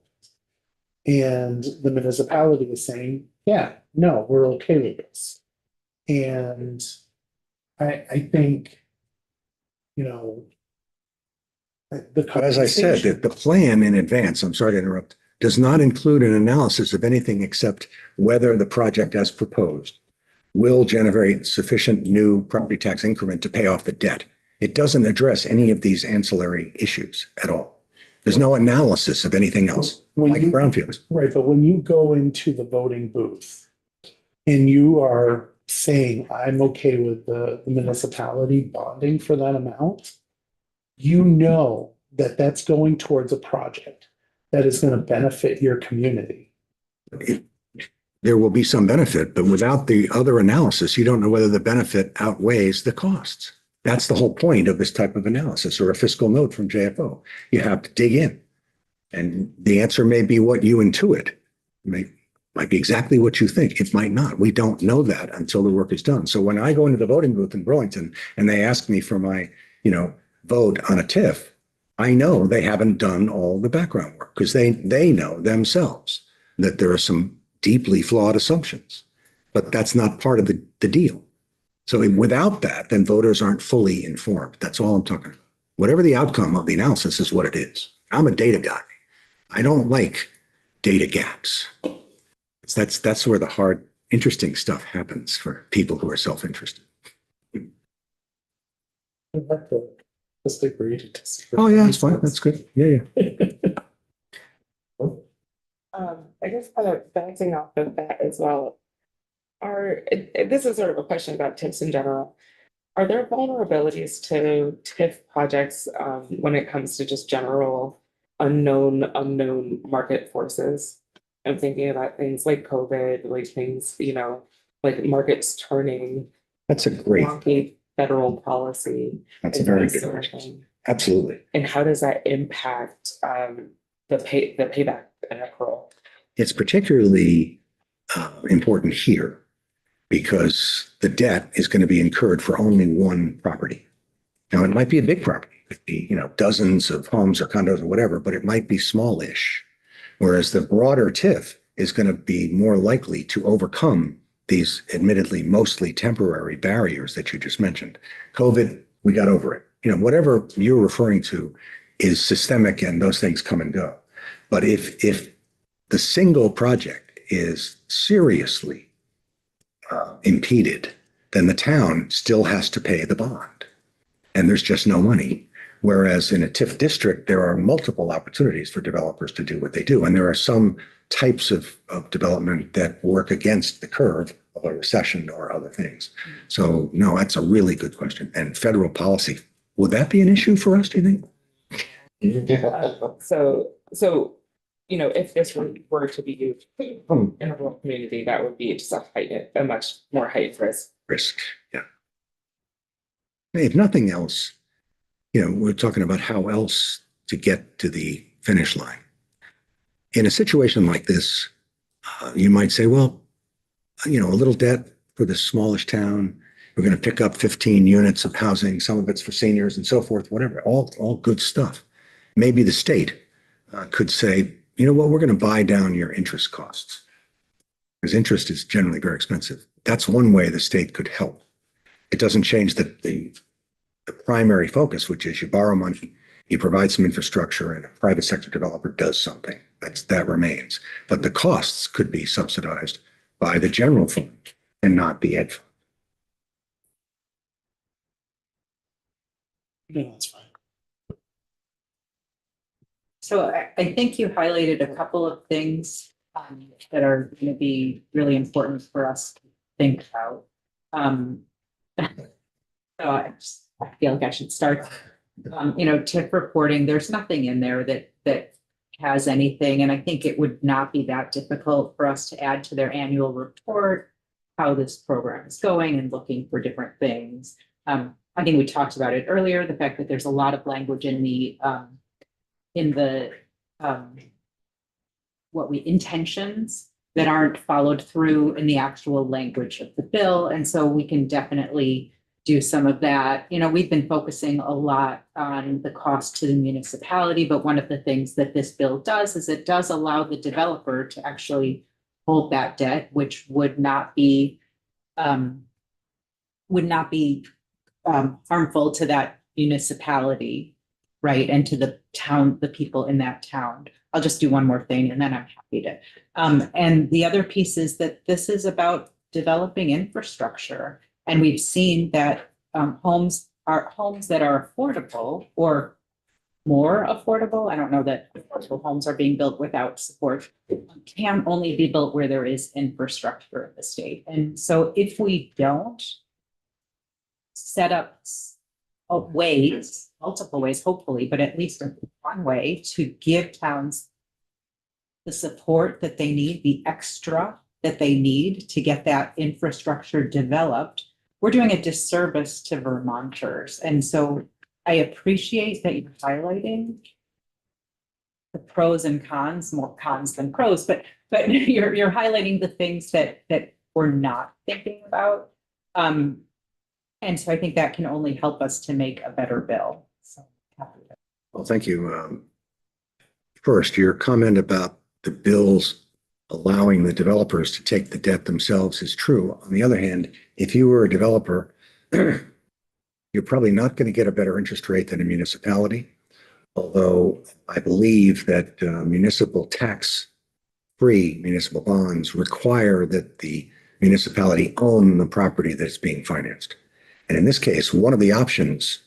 And the municipality is saying, yeah, no, we're okay with this. And I think, As I said, that the plan in advance, I'm sorry to interrupt, does not include an analysis of anything except whether the project as proposed will generate sufficient new property tax increment to pay off the debt. It doesn't address any of these ancillary issues at all. There's no analysis of anything else, like brownfields. Right, but when you go into the voting booth and you are saying, I'm okay with the municipality bonding for that amount, you know that that's going towards a project that is going to benefit your community. There will be some benefit, but without the other analysis, you don't know whether the benefit outweighs the costs. That's the whole point of this type of analysis or a fiscal note from JFO. You have to dig in. And the answer may be what you intuit. Might be exactly what you think. It might not. We don't know that until the work is done. So when I go into the voting booth in Burlington and they ask me for my, vote on a TIF, I know they haven't done all the background work because they know themselves that there are some deeply flawed assumptions, but that's not part of the deal. So without that, then voters aren't fully informed. That's all I'm talking about. Whatever the outcome of the analysis is what it is. I'm a data guy. I don't like data gaps. That's where the hard, interesting stuff happens for people who are self-interested. Just agree to disagree. Oh yeah, that's fine. That's good. Yeah. I guess kind of bouncing off of that as well. This is sort of a question about tips in general. Are there vulnerabilities to TIF projects when it comes to just general unknown market forces? I'm thinking about things like COVID, like things, like markets turning, That's a great, wonky federal policy. that's a and very that good sort of question. thing. Absolutely. And how does that impact the payback and accrual? It's particularly important here because the debt is going to be incurred for only one property. Now, it might be a big property, it could be, dozens of homes or condos or whatever, but it might be smallish. Whereas the broader TIF is going to be more likely to overcome these admittedly mostly temporary barriers that you just mentioned. COVID, we got over it. Whatever you're referring to is systemic and those things come and go. But if the single project is seriously impeded, then the town still has to pay the bond. And there's just no money. Whereas in a TIF district, there are multiple opportunities for developers to do what they do. And there are some types of development that work against the curve of a recession or other things. So no, that's a really good question. And federal policy, would that be an issue for us, do you think? So, if this were to be used in a rural community, that would be just a much more heightened risk. Risk, yeah. If nothing else, we're talking about how else to get to the finish line. In a situation like this, you might say, well, a little debt for the smallish town. We're going to pick up 15 units of housing. Some of it's for seniors and so forth, whatever, all good stuff. Maybe the state could say, you know what, we're going to buy down your interest costs because interest is generally very expensive. That's one way the state could help. It doesn't change the primary focus, which is you borrow money, you provide some infrastructure, and a private sector developer does something. That remains. But the costs could be subsidized by the general fund and not the ed fund. No, that's fine. So I think you highlighted a couple of things that are going to be really important for us to think about. So I feel like I should start. TIF reporting. There's nothing in there that has anything, and I think it would not be that difficult for us to add to their annual report how this program is going and looking for different things. I think we talked about it earlier. The fact that there's a lot of language in the intentions that aren't followed through in the actual language of the bill. And so we can definitely do some of that. We've been focusing a lot on the cost to the municipality, but one of the things that this bill does is it does allow the developer to actually hold that debt, which would not be harmful to that municipality, right? And to the town, the people in that town. I'll just do one more thing and then I'm happy to. And the other piece is that this is about developing infrastructure. And we've seen that homes that are affordable or more affordable. I don't know that affordable homes are being built without support, can only be built where there is infrastructure in the state. And so if we don't set up multiple ways, hopefully, but at least one way to give towns the support that they need, the extra that they need to get that infrastructure developed, we're doing a disservice to Vermonters. And so I appreciate that you're highlighting the pros and cons, more cons than pros, but you're highlighting the things that we're not thinking about. And so I think that can only help us to make a better bill. So happy to. Well, thank you. First, your comment about the bills allowing the developers to take the debt themselves is true. On the other hand, if you were a developer, you're probably not going to get a better interest rate than a municipality. Although I believe that municipal tax-free municipal bonds require that the municipality own the property that's being financed. And in this case, one of the options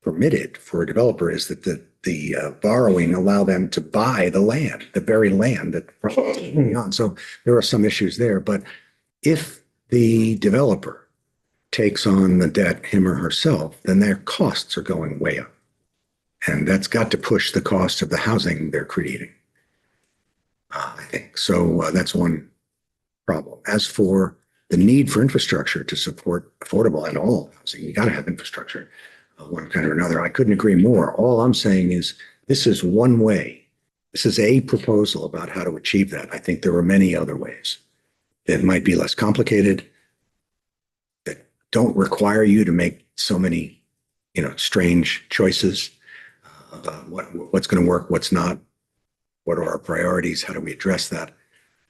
permitted for a developer is that the borrowing allow them to buy the land, the very land that the project is going on. So there are some issues there. But if the developer takes on the debt, him or herself, then their costs are going way up. And that's got to push the cost of the housing they're creating. I think. So that's one problem. As for the need for infrastructure to support affordable and all housing, you got to have infrastructure, one kind or another. I couldn't agree more. All I'm saying is this is one way. This is a proposal about how to achieve that. I think there are many other ways that might be less complicated, that don't require you to make so many, strange choices about what's going to work, what's not, what are our priorities, how do we address that?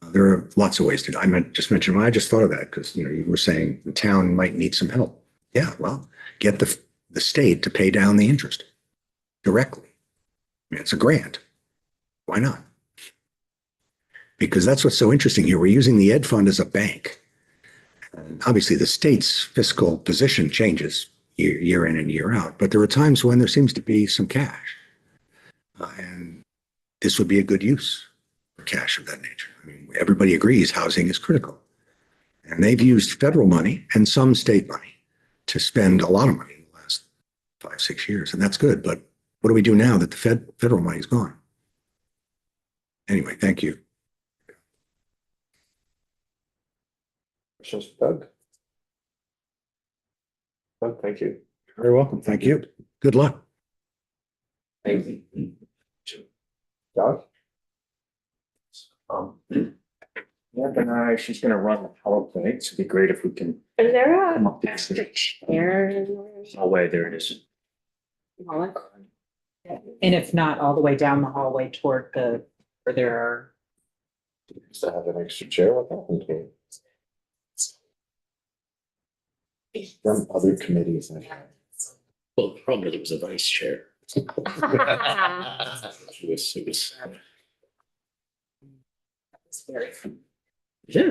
There are lots of ways to. I just thought of that because you were saying the town might need some help. Yeah, well, get the state to pay down the interest directly. I mean, it's a grant. Why not? Because that's what's so interesting here. We're using the Ed Fund as a bank. And obviously, the state's fiscal position changes year in and year out, but there are times when there seems to be some cash. And this would be a good use for cash of that nature. I mean, everybody agrees housing is critical. And they've used federal money and some state money to spend a lot of money in the last 5-6 years. And that's good. But what do we do now that the federal money is gone? Anyway, thank you. Questions, Doug? Doug, thank you. You're very welcome. Thank you. Good luck. Thank you. Doug? Yeah, she's gonna run the PowerPoint, so it'd be great if we can Is there come a up with extra chair? Oh, wait, there it is. And if not, all the way down the hallway toward where there are. Used to have an extra chair. What happened to it? From other committees. Well, the problem is it was a vice chair. It was. Yeah.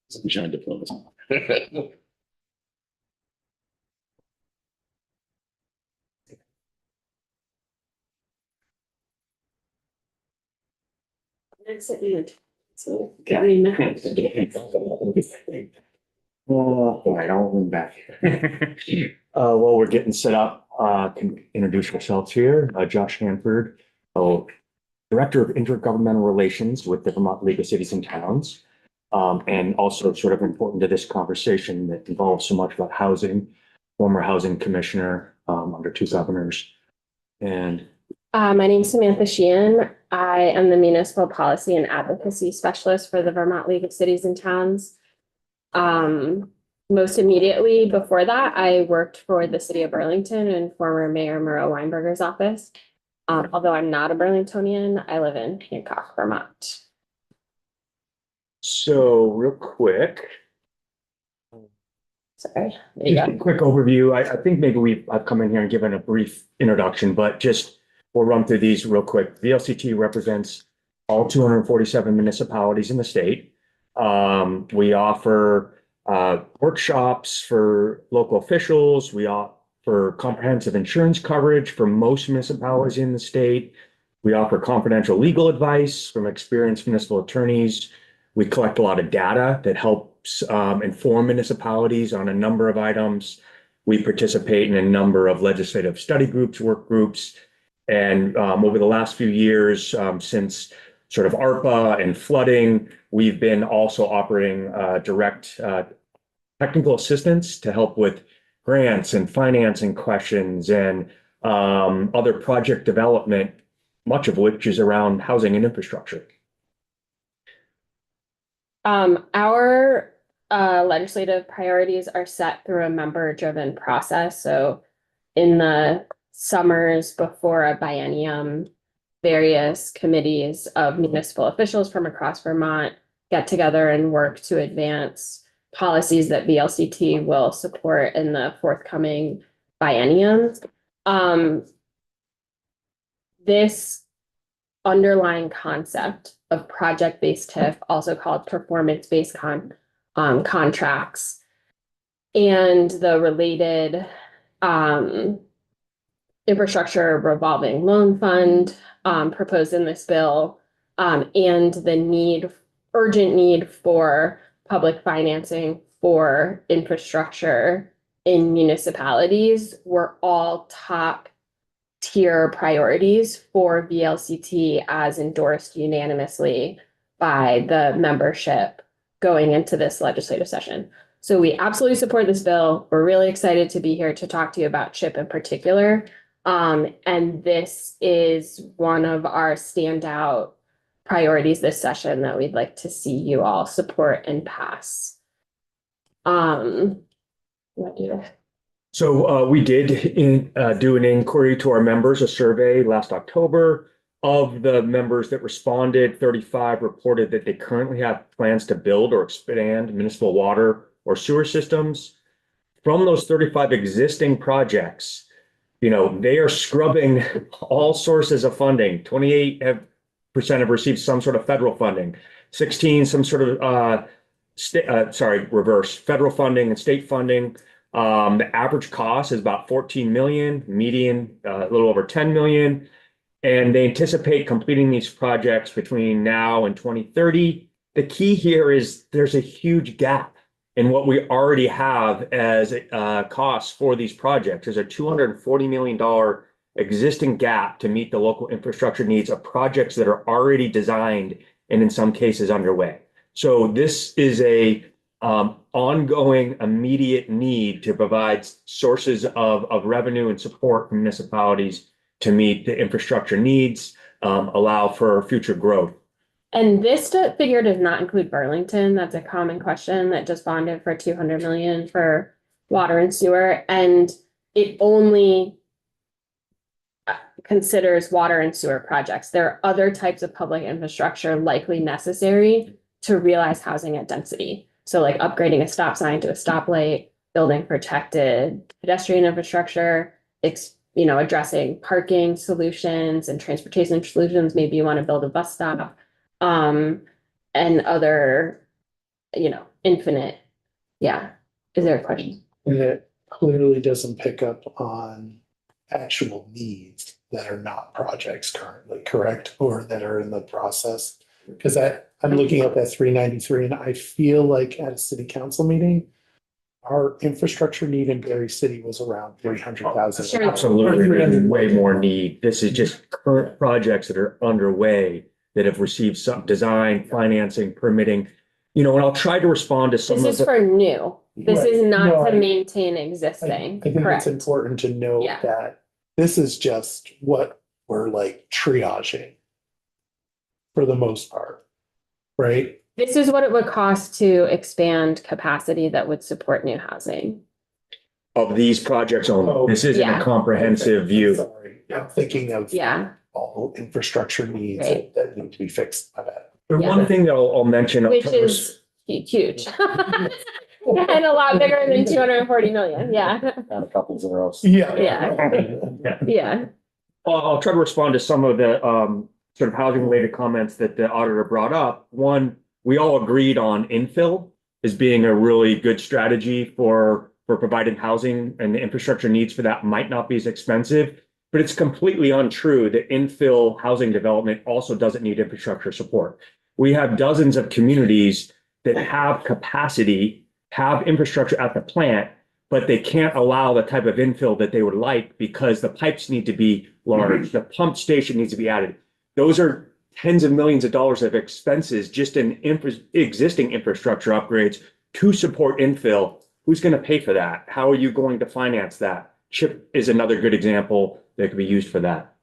Sunshine diplomacy. So, getting All right, I'll lean back. While we're getting set up, can introduce ourselves here. Josh Hanford, Director of Intergovernmental Relations with the Vermont League of Cities and Towns. And also sort of important to this conversation that involves so much about housing, former housing commissioner under 2 governors. And my name's Samantha Sheehan. I am the Municipal Policy and Advocacy Specialist for the Vermont League of Cities and Towns. Most immediately before that, I worked for the city of Burlington in former Mayor Murrow Weinberger's office. Although I'm not a Burlingtonian, I live in Hancock, Vermont. so real quick, Sorry. There you go. quick overview. I think maybe I've come in here and given a brief introduction, but just we'll run through these real quick. VLCT represents all 247 municipalities in the state. We offer workshops for local officials. We offer comprehensive insurance coverage for most municipalities in the state. We offer confidential legal advice from experienced municipal attorneys. We collect a lot of data that helps inform municipalities on a number of items. We participate in a number of legislative study groups, work groups. And over the last few years, since sort of ARPA and flooding, we've been also operating direct technical assistance to help with grants and financing questions and other project development, much of which is around housing and infrastructure. Our legislative priorities are set through a member-driven process. So in the summers before a biennium, various committees of municipal officials from across Vermont get together and work to advance policies that VLCT will support in the forthcoming bienniums. This underlying concept of project-based TIF, also called performance-based contracts, and the related infrastructure revolving loan fund proposed in this bill, and the urgent need for public financing for infrastructure in municipalities were all top tier priorities for VLCT as endorsed unanimously by the membership going into this legislative session. So we absolutely support this bill. We're really excited to be here to talk to you about CHIP in particular. And this is one of our standout priorities this session that we'd like to see you all support and pass. What do I- So we did do an inquiry to our members, a survey last October. Of the members that responded, 35 reported that they currently have plans to build or expand municipal water or sewer systems. From those 35 existing projects, they are scrubbing all sources of funding. 28% have received some sort of federal funding, 16 some sort of federal funding and state funding. The average cost is about 14 million, median a little over 10 million. And they anticipate completing these projects between now and 2030. The key here is there's a huge gap in what we already have as costs for these projects. There's a $240 million existing gap to meet the local infrastructure needs of projects that are already designed and in some cases underway. So this is a ongoing immediate need to provide sources of revenue and support for municipalities to meet the infrastructure needs, allow for future growth. And this figure does not include Burlington. That's a common question that just bonded for 200 million for water and sewer. And it only considers water and sewer projects. There are other types of public infrastructure likely necessary to realize housing at density. So like upgrading a stop sign to a stoplight, building protected pedestrian infrastructure, addressing parking solutions and transportation solutions. Maybe you want to build a bus stop, and other, infinite. Yeah. Is there a question? And it clearly doesn't pick up on actual needs that are not projects currently, correct? Or that are in the process. Because I'm looking at that 393 and I feel like at a city council meeting, our infrastructure need in Berry City was around 300,000. Sure. Absolutely, there's way more need. This is just current projects that are underway that have received some design, financing, permitting. And I'll try to respond to some This of is the. for new. This Right. is No, not to I- maintain I existing. think it's Correct. important to note Yeah. that this is just what we're like triaging for the most part, right? This is what it would cost to expand capacity that would support new housing. Of these projects only. This isn't a Yeah. comprehensive view. Sorry, I'm thinking of Yeah, all infrastructure needs Right. that need to be fixed by that. The Yeah. one thing that I'll mention. which is huge. And a lot bigger than 240 million. Yeah, Add a couple zeros. Yeah. yeah. I'll try to respond to some of the sort of housing related comments that the auditor brought up. One, we all agreed on infill as being a really good strategy for providing housing, and the infrastructure needs for that might not be as expensive. But it's completely untrue that infill housing development also doesn't need infrastructure support. We have dozens of communities that have capacity, have infrastructure at the plant, but they can't allow the type of infill that they would like because the pipes need to be large, the pump station needs to be added. Those are tens of millions of dollars of expenses just in existing infrastructure upgrades to support infill. Who's going to pay for that? How are you going to finance that? CHIP is another good example that could be used for that.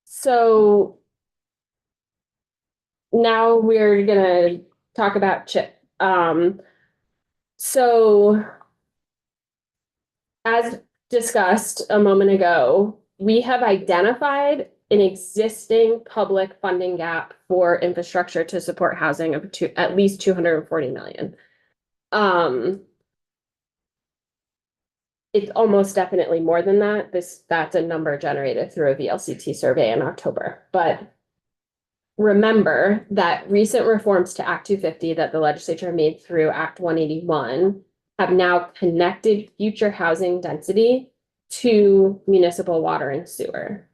So now we're gonna talk about CHIP. So as discussed a moment ago, we have identified an existing public funding gap for infrastructure to support housing of at least 240 million. It's almost definitely more than that. That's a number generated through a VLCT survey in October. But remember that recent reforms to Act 250 that the legislature made through Act 181 have now connected future housing density to municipal water and sewer.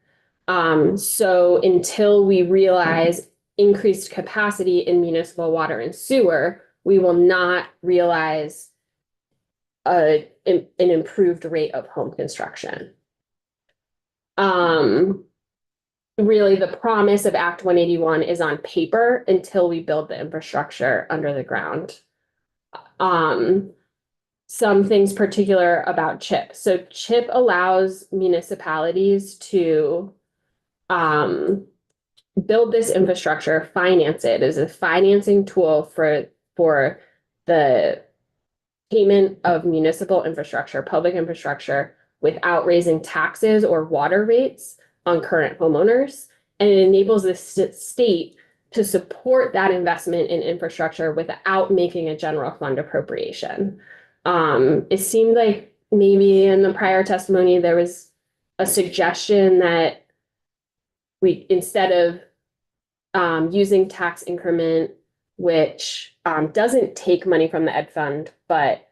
So until we realize increased capacity in municipal water and sewer, we will not realize an improved rate of home construction. Really, the promise of Act 181 is on paper until we build the infrastructure under the ground. Some things particular about CHIP. So CHIP allows municipalities to build this infrastructure, finance it as a financing tool for the payment of municipal infrastructure, public infrastructure, without raising taxes or water rates on current homeowners. And it enables the state to support that investment in infrastructure without making a general fund appropriation. It seemed like maybe in the prior testimony, there was a suggestion that we, instead of using tax increment, which doesn't take money from the ed fund, but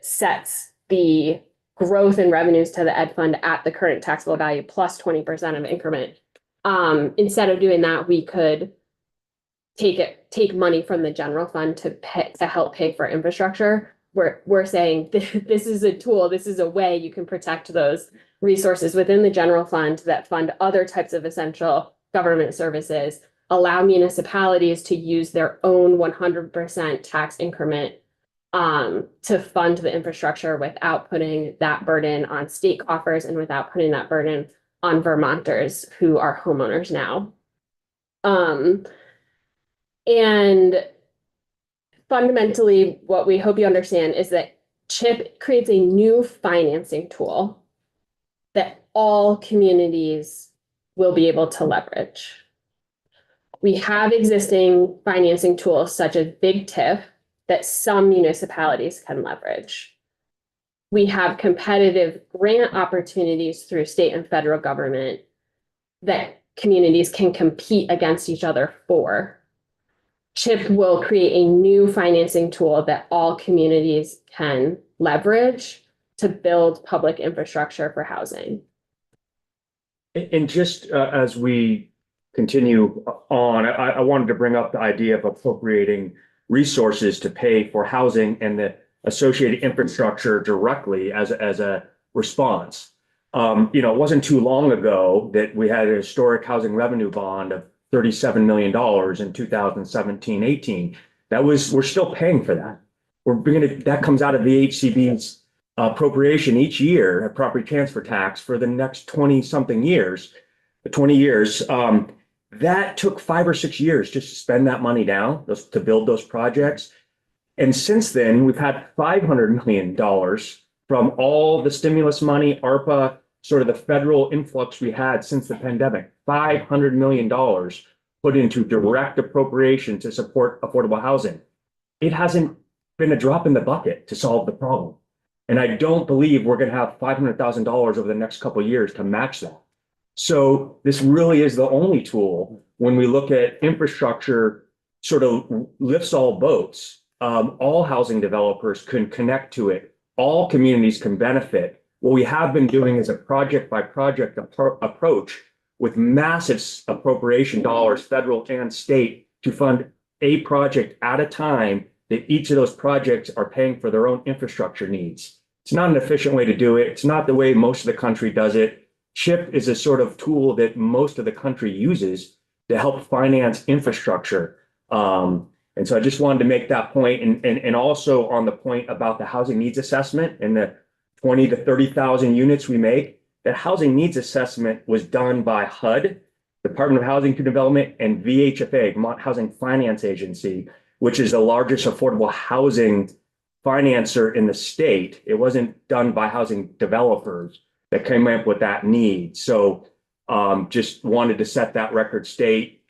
sets the growth in revenues to the ed fund at the current taxable value plus 20% of increment. Instead of doing that, we could take money from the general fund to help pay for infrastructure. We're saying this is a tool, this is a way you can protect those resources within the general fund that fund other types of essential government services, allow municipalities to use their own 100% tax increment to fund the infrastructure without putting that burden on state coffers and without putting that burden on Vermonters who are homeowners now. And fundamentally, what we hope you understand is that CHIP creates a new financing tool that all communities will be able to leverage. We have existing financing tools such as Big TIF that some municipalities can leverage. We have competitive grant opportunities through state and federal government that communities can compete against each other for. CHIP will create a new financing tool that all communities can leverage to build public infrastructure for housing. And just as we continue on, I wanted to bring up the idea of appropriating resources to pay for housing and the associated infrastructure directly as a response. It wasn't too long ago that we had a historic housing revenue bond of $37 million in 2017-18. We're still paying for that. That comes out of the HCB's appropriation each year, a property transfer tax for the next 20 years. That took 5 or 6 years just to spend that money down to build those projects. And since then, we've had $500 million from all the stimulus money, ARPA, sort of the federal influx we had since the pandemic. $500 million put into direct appropriation to support affordable housing. It hasn't been a drop in the bucket to solve the problem. And I don't believe we're going to have $500,000 over the next couple of years to match that. So this really is the only tool when we look at infrastructure sort of lifts all boats. All housing developers can connect to it. All communities can benefit. What we have been doing is a project by project approach with massive appropriation dollars, federal and state, to fund a project at a time that each of those projects are paying for their own infrastructure needs. It's not an efficient way to do it. It's not the way most of the country does it. CHIP is a sort of tool that most of the country uses to help finance infrastructure. And so I just wanted to make that point, and also on the point about the housing needs assessment and the 20 to 30,000 units we make. That housing needs assessment was done by HUD, Department of Housing and Development, and VHFA, Vermont Housing Finance Agency, which is the largest affordable housing financer in the state. It wasn't done by housing developers that came up with that need. So just wanted to set that record straight.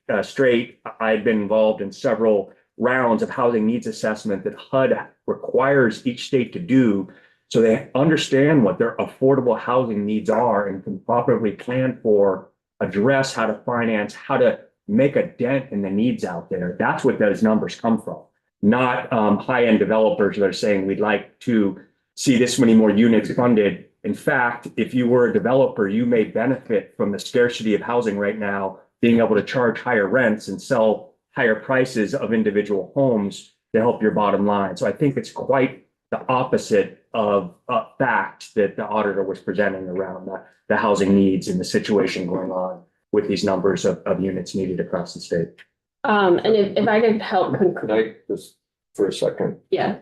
I've been involved in several rounds of housing needs assessment that HUD requires each state to do, so they understand what their affordable housing needs are and can properly plan for, address how to finance, how to make a dent in the needs out there. That's what those numbers come from, not high-end developers that are saying we'd like to see this many more units funded. In fact, if you were a developer, you may benefit from the scarcity of housing right now, being able to charge higher rents and sell higher prices of individual homes to help your bottom line. So I think it's quite the opposite of a fact that the auditor was presenting around the housing needs and the situation going on with these numbers of units needed across the state. And if I could help, Can I just, for a second, yeah,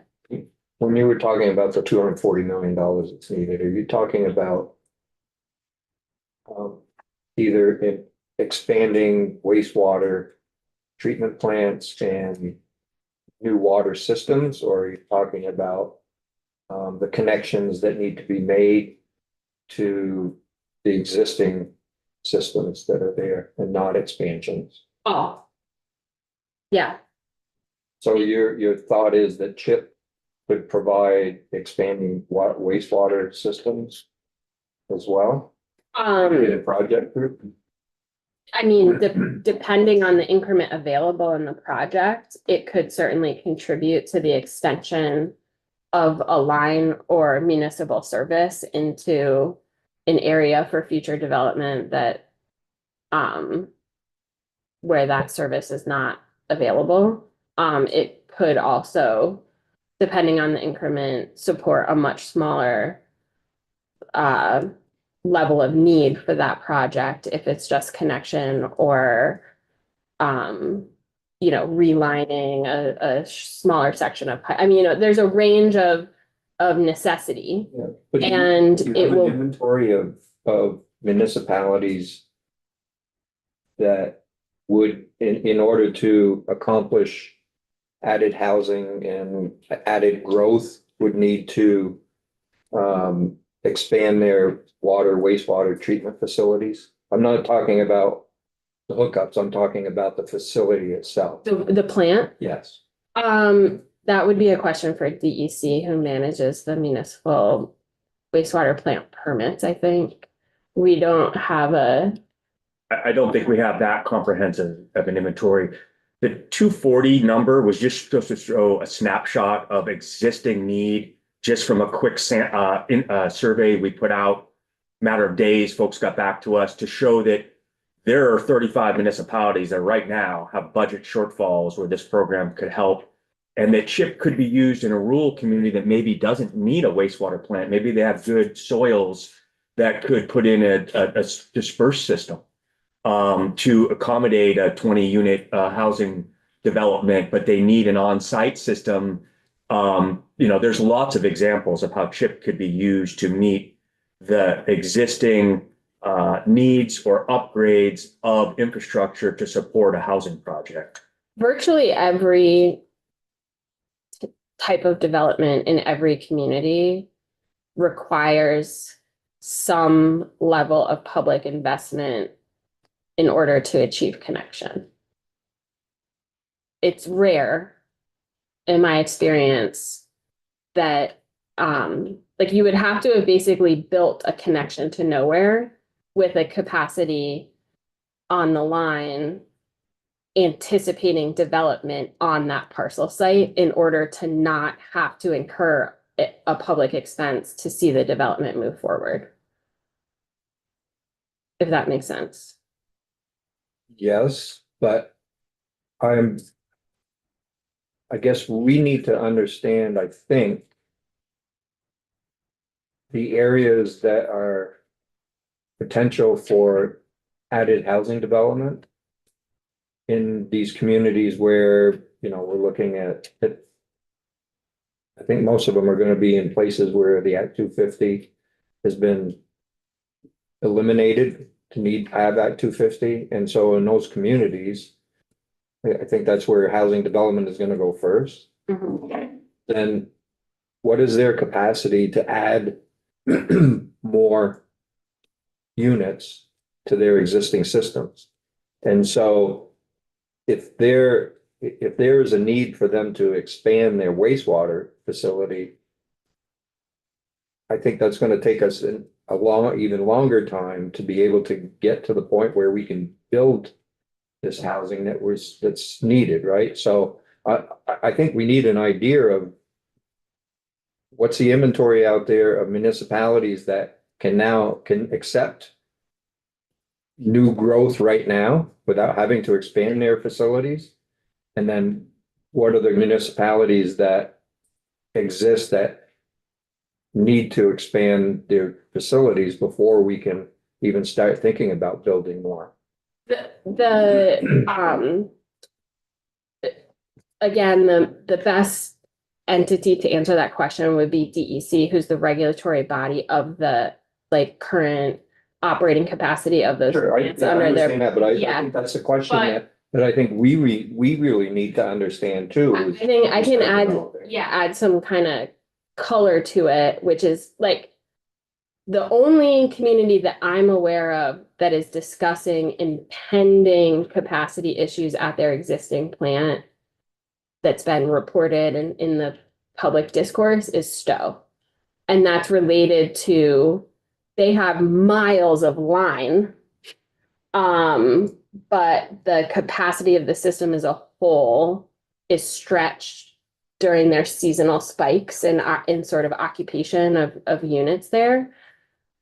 when you were talking about the $240 million that's needed, are you talking about either in expanding wastewater treatment plants and new water systems, or are you talking about the connections that need to be made to the existing systems that are there and not expansions? oh. Yeah, So your thought is that CHIP could provide expanding wastewater systems as well in a project group? I mean, depending on the increment available in the project, it could certainly contribute to the extension of a line or municipal service into an area for future development that where that service is not available. It could also, depending on the increment, support a much smaller level of need for that project if it's just connection or relining a smaller section of pipe. I mean, there's a range of necessity. Yeah, but And you it have an will, inventory of municipalities that would, in order to accomplish added housing and added growth, would need to expand their water, wastewater treatment facilities. I'm not talking about the hookups, I'm talking about the facility itself. the plant, Yes. that would be a question for DEC, who manages the municipal wastewater plant permits, I think. We don't have I don't think we have that comprehensive of an inventory. The 240 number was just supposed to show a snapshot of existing need just from a quick survey we put out. Matter of days, folks got back to us to show that there are 35 municipalities that right now have budget shortfalls where this program could help. And that CHIP could be used in a rural community that maybe doesn't need a wastewater plant. Maybe they have good soils that could put in a dispersed system to accommodate a 20-unit housing development, but they need an on-site system. There's lots of examples of how CHIP could be used to meet the existing needs or upgrades of infrastructure to support a housing project. virtually every type of development in every community requires some level of public investment in order to achieve connection. It's rare, in my experience, that like you would have to have basically built a connection to nowhere with a capacity on the line anticipating development on that parcel site in order to not have to incur a public expense to see the development move forward. If that makes sense. Yes, but I guess we need to understand, I think, the areas that are potential for added housing development in these communities where, we're looking at it. I think most of them are going to be in places where the Act 250 has been eliminated to need to have Act 250. And so in those communities, I think that's where housing development is going to go first. Then what is their capacity to add more units to their existing systems? And so if there is a need for them to expand their wastewater facility, I think that's going to take us even longer time to be able to get to the point where we can build this housing that's needed, right? So I think we need an idea of what's the inventory out there of municipalities that can accept new growth right now without having to expand their facilities. And then what are the municipalities that exist that need to expand their facilities before we can even start thinking about building more? Again, the best entity to answer that question would be DEC, who's the regulatory body of the like current operating capacity of those Sure, I plants under their. understand that, but I Yeah. think that's a question But- that I think we really need to understand too. I think I can Start add, developing. add some kind of color to it, which is like the only community that I'm aware of that is discussing impending capacity issues at their existing plant that's been reported in the public discourse is Stowe. And that's related to, they have miles of line. But the capacity of the system as a whole is stretched during their seasonal spikes in sort of occupation of units there.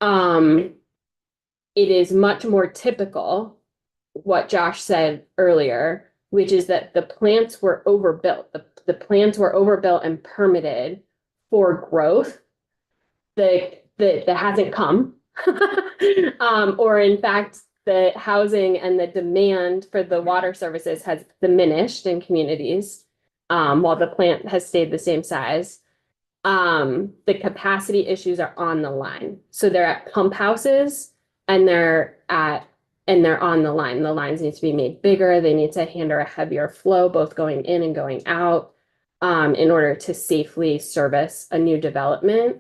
It is much more typical, what Josh said earlier, which is that the plants were overbuilt. The plants were overbuilt and permitted for growth that hasn't come. Or in fact, the housing and the demand for the water services has diminished in communities, while the plant has stayed the same size. The capacity issues are on the line. So they're at pump houses and they're on the line. The lines need to be made bigger. They need to handle a heavier flow, both going in and going out, in order to safely service a new development.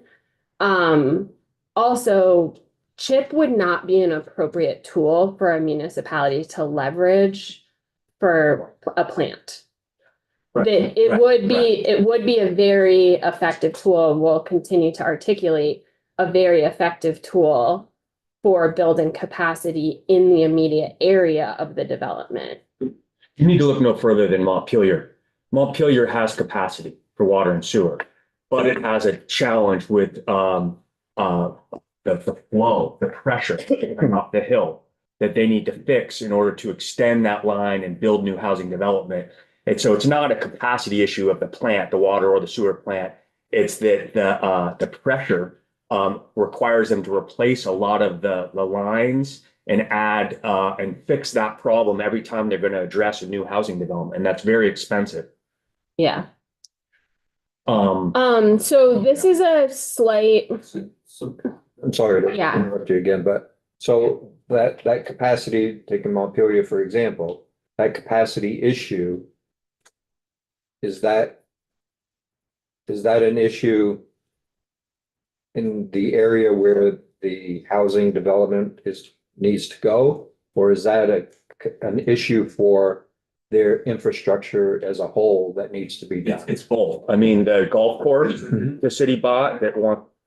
Also, CHIP would not be an appropriate tool for a municipality to leverage for a plant. It would be a very effective tool, and we'll continue to articulate a very effective tool for building capacity in the immediate area of the development. You need to look no further than Montpelier. Montpelier has capacity for water and sewer, but it has a challenge with the flow, the pressure coming up the hill that they need to fix in order to extend that line and build new housing development. And so it's not a capacity issue of the plant, the water or the sewer plant. It's that the pressure requires them to replace a lot of the lines and add and fix that problem every time they're going to address a new housing development. And that's very expensive. Yeah. Um, So this is a slight, So, I'm sorry to Yeah. interrupt you again, but so that capacity, taking Montpelier, for example, that capacity issue, is that an issue in the area where the housing development needs to go? Or is that an issue for their infrastructure as a whole that needs to be done? It's both. I mean, the golf course, Mhm. the city bought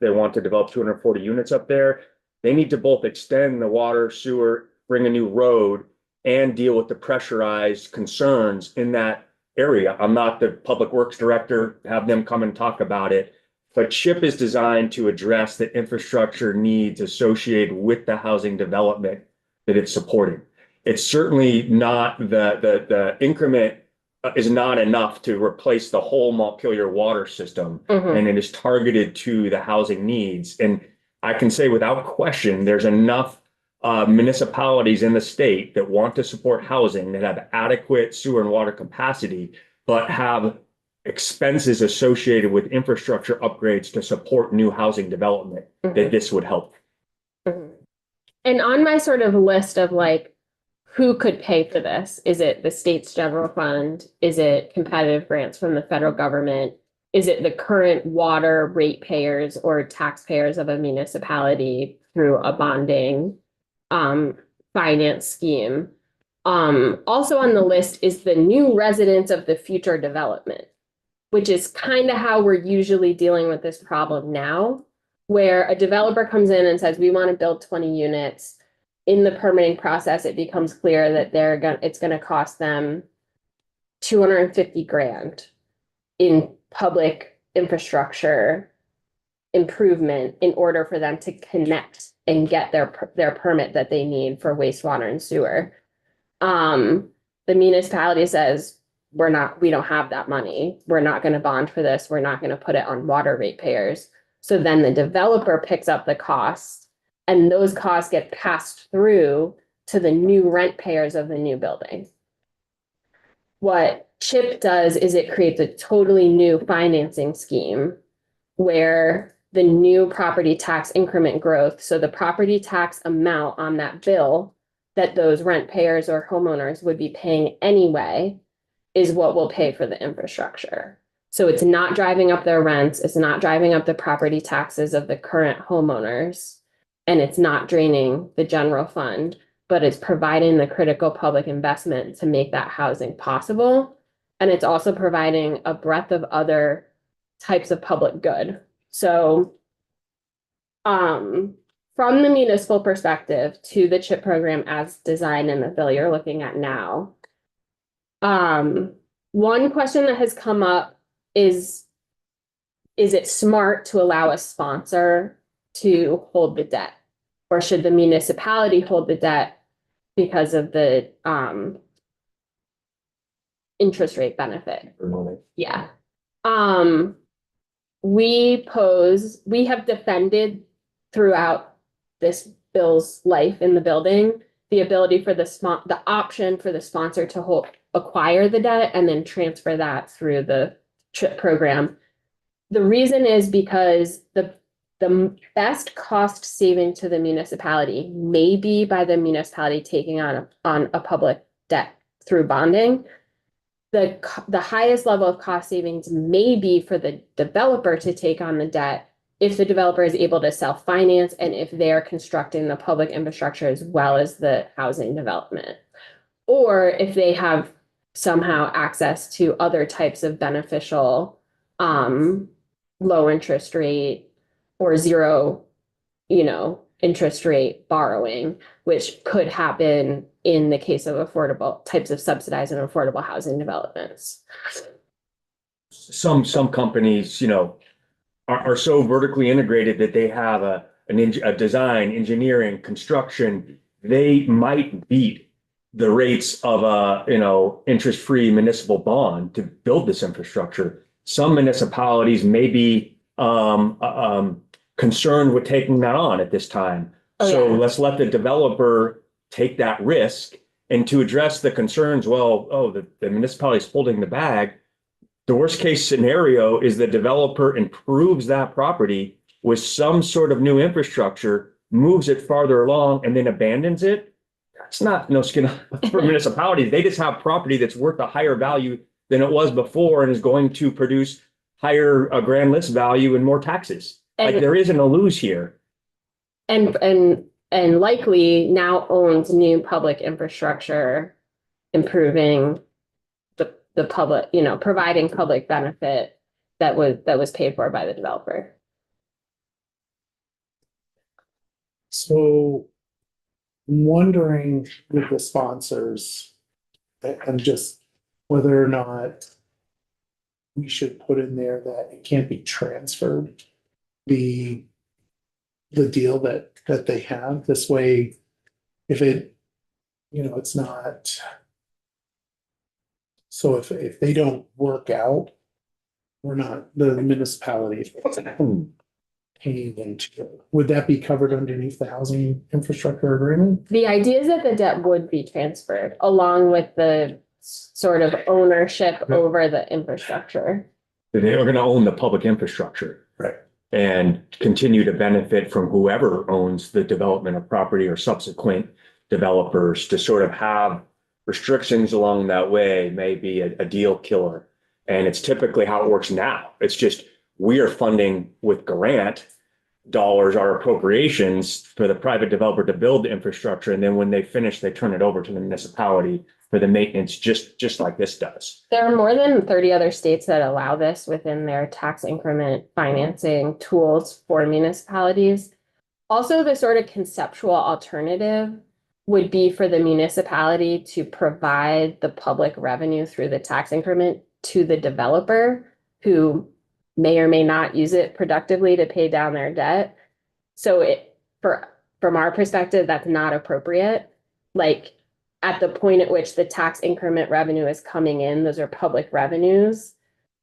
they want to develop 240 units up there. They need to both extend the water, sewer, bring a new road, and deal with the pressurized concerns in that area. I'm not the public works director, have them come and talk about it. But CHIP is designed to address the infrastructure needs associated with the housing development that it's supporting. It's certainly not the increment is not enough to replace the whole Montpelier water system. Mhm. And it is targeted to the housing needs. And I can say without question, there's enough municipalities in the state that want to support housing, that have adequate sewer and water capacity, but have expenses associated with infrastructure upgrades to support new housing development, that this would help. Mhm. And on my sort of list of like, who could pay for this? Is it the state's general fund? Is it competitive grants from the federal government? Is it the current water ratepayers or taxpayers of a municipality through a bonding finance scheme? Also on the list is the new residents of the future development, which is kind of how we're usually dealing with this problem now, where a developer comes in and says, we want to build 20 units. In the permitting process, it becomes clear that it's going to cost them 250 grand in public infrastructure improvement in order for them to connect and get their permit that they need for wastewater and sewer. The municipality says, we don't have that money. We're not gonna bond for this. We're not gonna put it on water ratepayers. So then the developer picks up the costs and those costs get passed through to the new rent payers of the new building. What CHIP does is it creates a totally new financing scheme where the new property tax increment growth, so the property tax amount on that bill that those rent payers or homeowners would be paying anyway, is what will pay for the infrastructure. So it's not driving up their rents, it's not driving up the property taxes of the current homeowners, and it's not draining the general fund, but it's providing the critical public investment to make that housing possible. And it's also providing a breadth of other types of public good. So from the municipal perspective to the CHIP program as designed in the bill you're looking at now, one question that has come up is it smart to allow a sponsor to hold the debt? Or should the municipality hold the debt because of the interest rate benefit? Yeah. We have defended throughout this bill's life in the building, the ability for the option for the sponsor to acquire the debt and then transfer that through the CHIP program. The reason is because the best cost saving to the municipality may be by the municipality taking on a public debt through bonding. The highest level of cost savings may be for the developer to take on the debt if the developer is able to self-finance and if they're constructing the public infrastructure as well as the housing development. Or if they have somehow access to other types of beneficial low interest rate or zero, interest rate borrowing, which could happen in the case of affordable types of subsidized and affordable housing developments. Some companies, are so vertically integrated that they have a design, engineering, construction. They might beat the rates of a, interest-free municipal bond to build this infrastructure. Some municipalities may be concerned with taking that on at this time. So let's let the developer take that risk. And to address the concerns, the municipality is holding the bag. The worst case scenario is the developer improves that property with some sort of new infrastructure, moves it farther along, and then abandons it. That's not no skin for municipalities. They just have property that's worth a higher value than it was before and is going to produce higher grand list value and more taxes. Like there isn't a lose here. And likely now owns new public infrastructure, improving the public, providing public benefit that was paid for by the developer. So I'm wondering with the sponsors and just whether or not we should put in there that it can't be transferred, the deal that they have. This way, if it, it's not. So if they don't work out, we're not, the municipality paying into it. Would that be covered underneath the housing infrastructure agreement? The idea is that the debt would be transferred along with the sort of ownership over the infrastructure. They are going to own the public infrastructure. Right. And continue to benefit from whoever owns the development of property or subsequent developers. To sort of have restrictions along that way may be a deal killer. And it's typically how it works now. It's just we are funding with grant dollars, our appropriations for the private developer to build the infrastructure. And then when they finish, they turn it over to the municipality for the maintenance, just like this does. There are more than 30 other states that allow this within their tax increment financing tools for municipalities. Also, the sort of conceptual alternative would be for the municipality to provide the public revenue through the tax increment to the developer who may or may not use it productively to pay down their debt. So from our perspective, that's not appropriate. Like at the point at which the tax increment revenue is coming in, those are public revenues.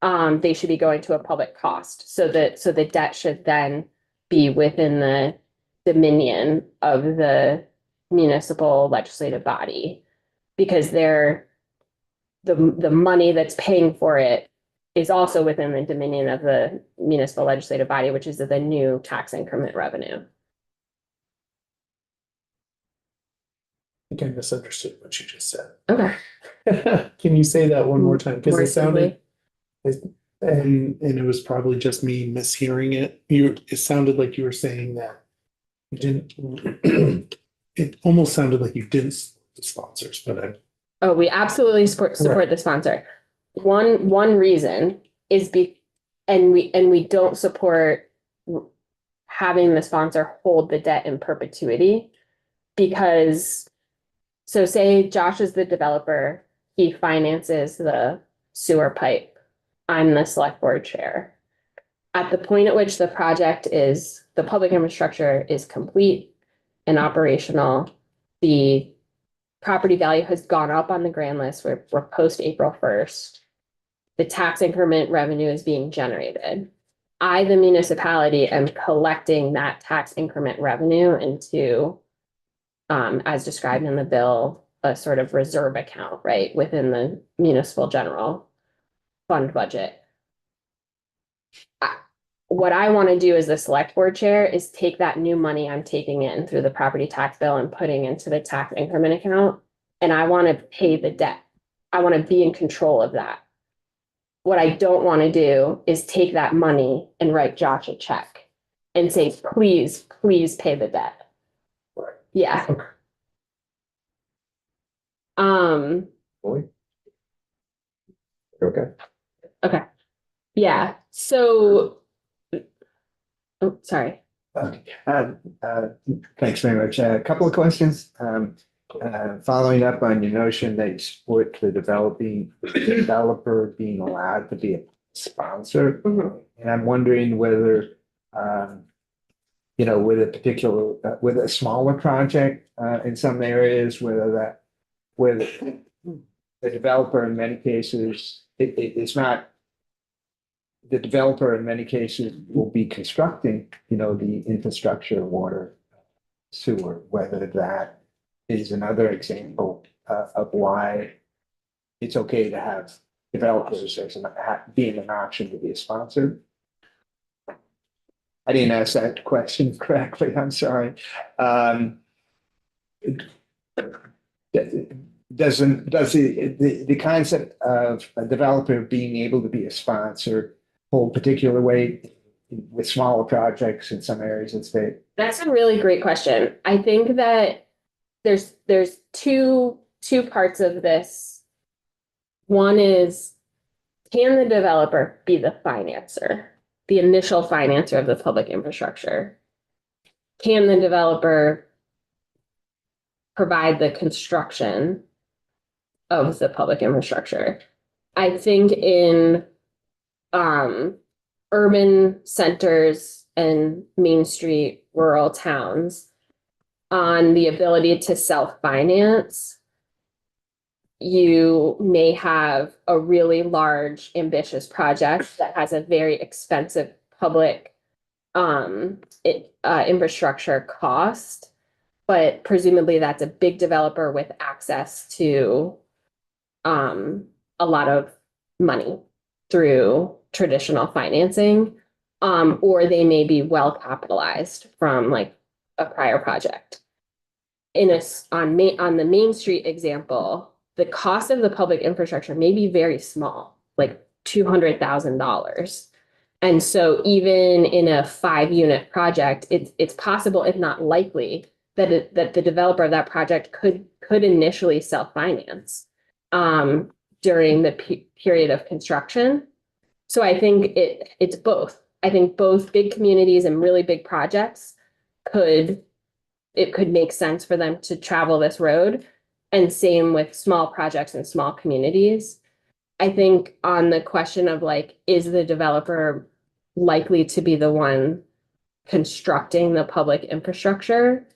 They should be going to a public cost, so the debt should then be within the dominion of the municipal legislative body. Because the money that's paying for it is also within the dominion of the municipal legislative body, which is the new tax increment revenue. I think I misunderstood what you just said. Okay. Can you say that one more time? Because More it sounded, simply. and it was probably just me mishearing it. It sounded like you were saying that you didn't, it almost sounded like you didn't support the sponsors, but I. Oh, we absolutely support the sponsor. One reason is and we don't support having the sponsor hold the debt in perpetuity, because so say Josh is the developer, he finances the sewer pipe. I'm the select board chair. At the point at which the public infrastructure is complete and operational, the property value has gone up on the grand list. We're post April 1st. The tax increment revenue is being generated. I, the municipality, am collecting that tax increment revenue into, as described in the bill, a sort of reserve account, right, within the municipal general fund budget. What I want to do as the select board chair is take that new money I'm taking in through the property tax bill and putting into the tax increment account, and I want to pay the debt. I want to be in control of that. What I don't want to do is take that money and write Josh a check and say, please pay the debt. Right. Yeah. Boy. Okay. Okay. Yeah. So, oh, sorry. Thanks very much. A couple of questions. Following up on your notion that you support the developer being allowed to be a sponsor. Mhm. And I'm wondering whether, with a particular, with a smaller project, in some areas, with the developer in many cases, it's not, the developer in many cases will be constructing, the infrastructure, water, sewer, whether that is another example of why it's okay to have developers as being an option to be a sponsor. I didn't ask that question correctly. I'm sorry. Does the concept of a developer being able to be a sponsor hold particular weight with smaller projects in some areas of the state? That's a really great question. I think that there's two parts of this. One is, can the developer be the financer, the initial financer of the public infrastructure? Can the developer provide the construction of the public infrastructure? I think in urban centers and Main Street rural towns, on the ability to self-finance, you may have a really large, ambitious project that has a very expensive public infrastructure cost, but presumably that's a big developer with access to a lot of money through traditional financing, or they may be well capitalized from like a prior project. On the Main Street example, the cost of the public infrastructure may be very small, like $200,000. And so even in a 5-unit project, it's possible, if not likely, that the developer of that project could initially self-finance during the period of construction. So I think it's both. I think both big communities and really big projects could make sense for them to travel this road, and same with small projects and small communities. I think on the question of like, is the developer likely to be the one constructing the public infrastructure?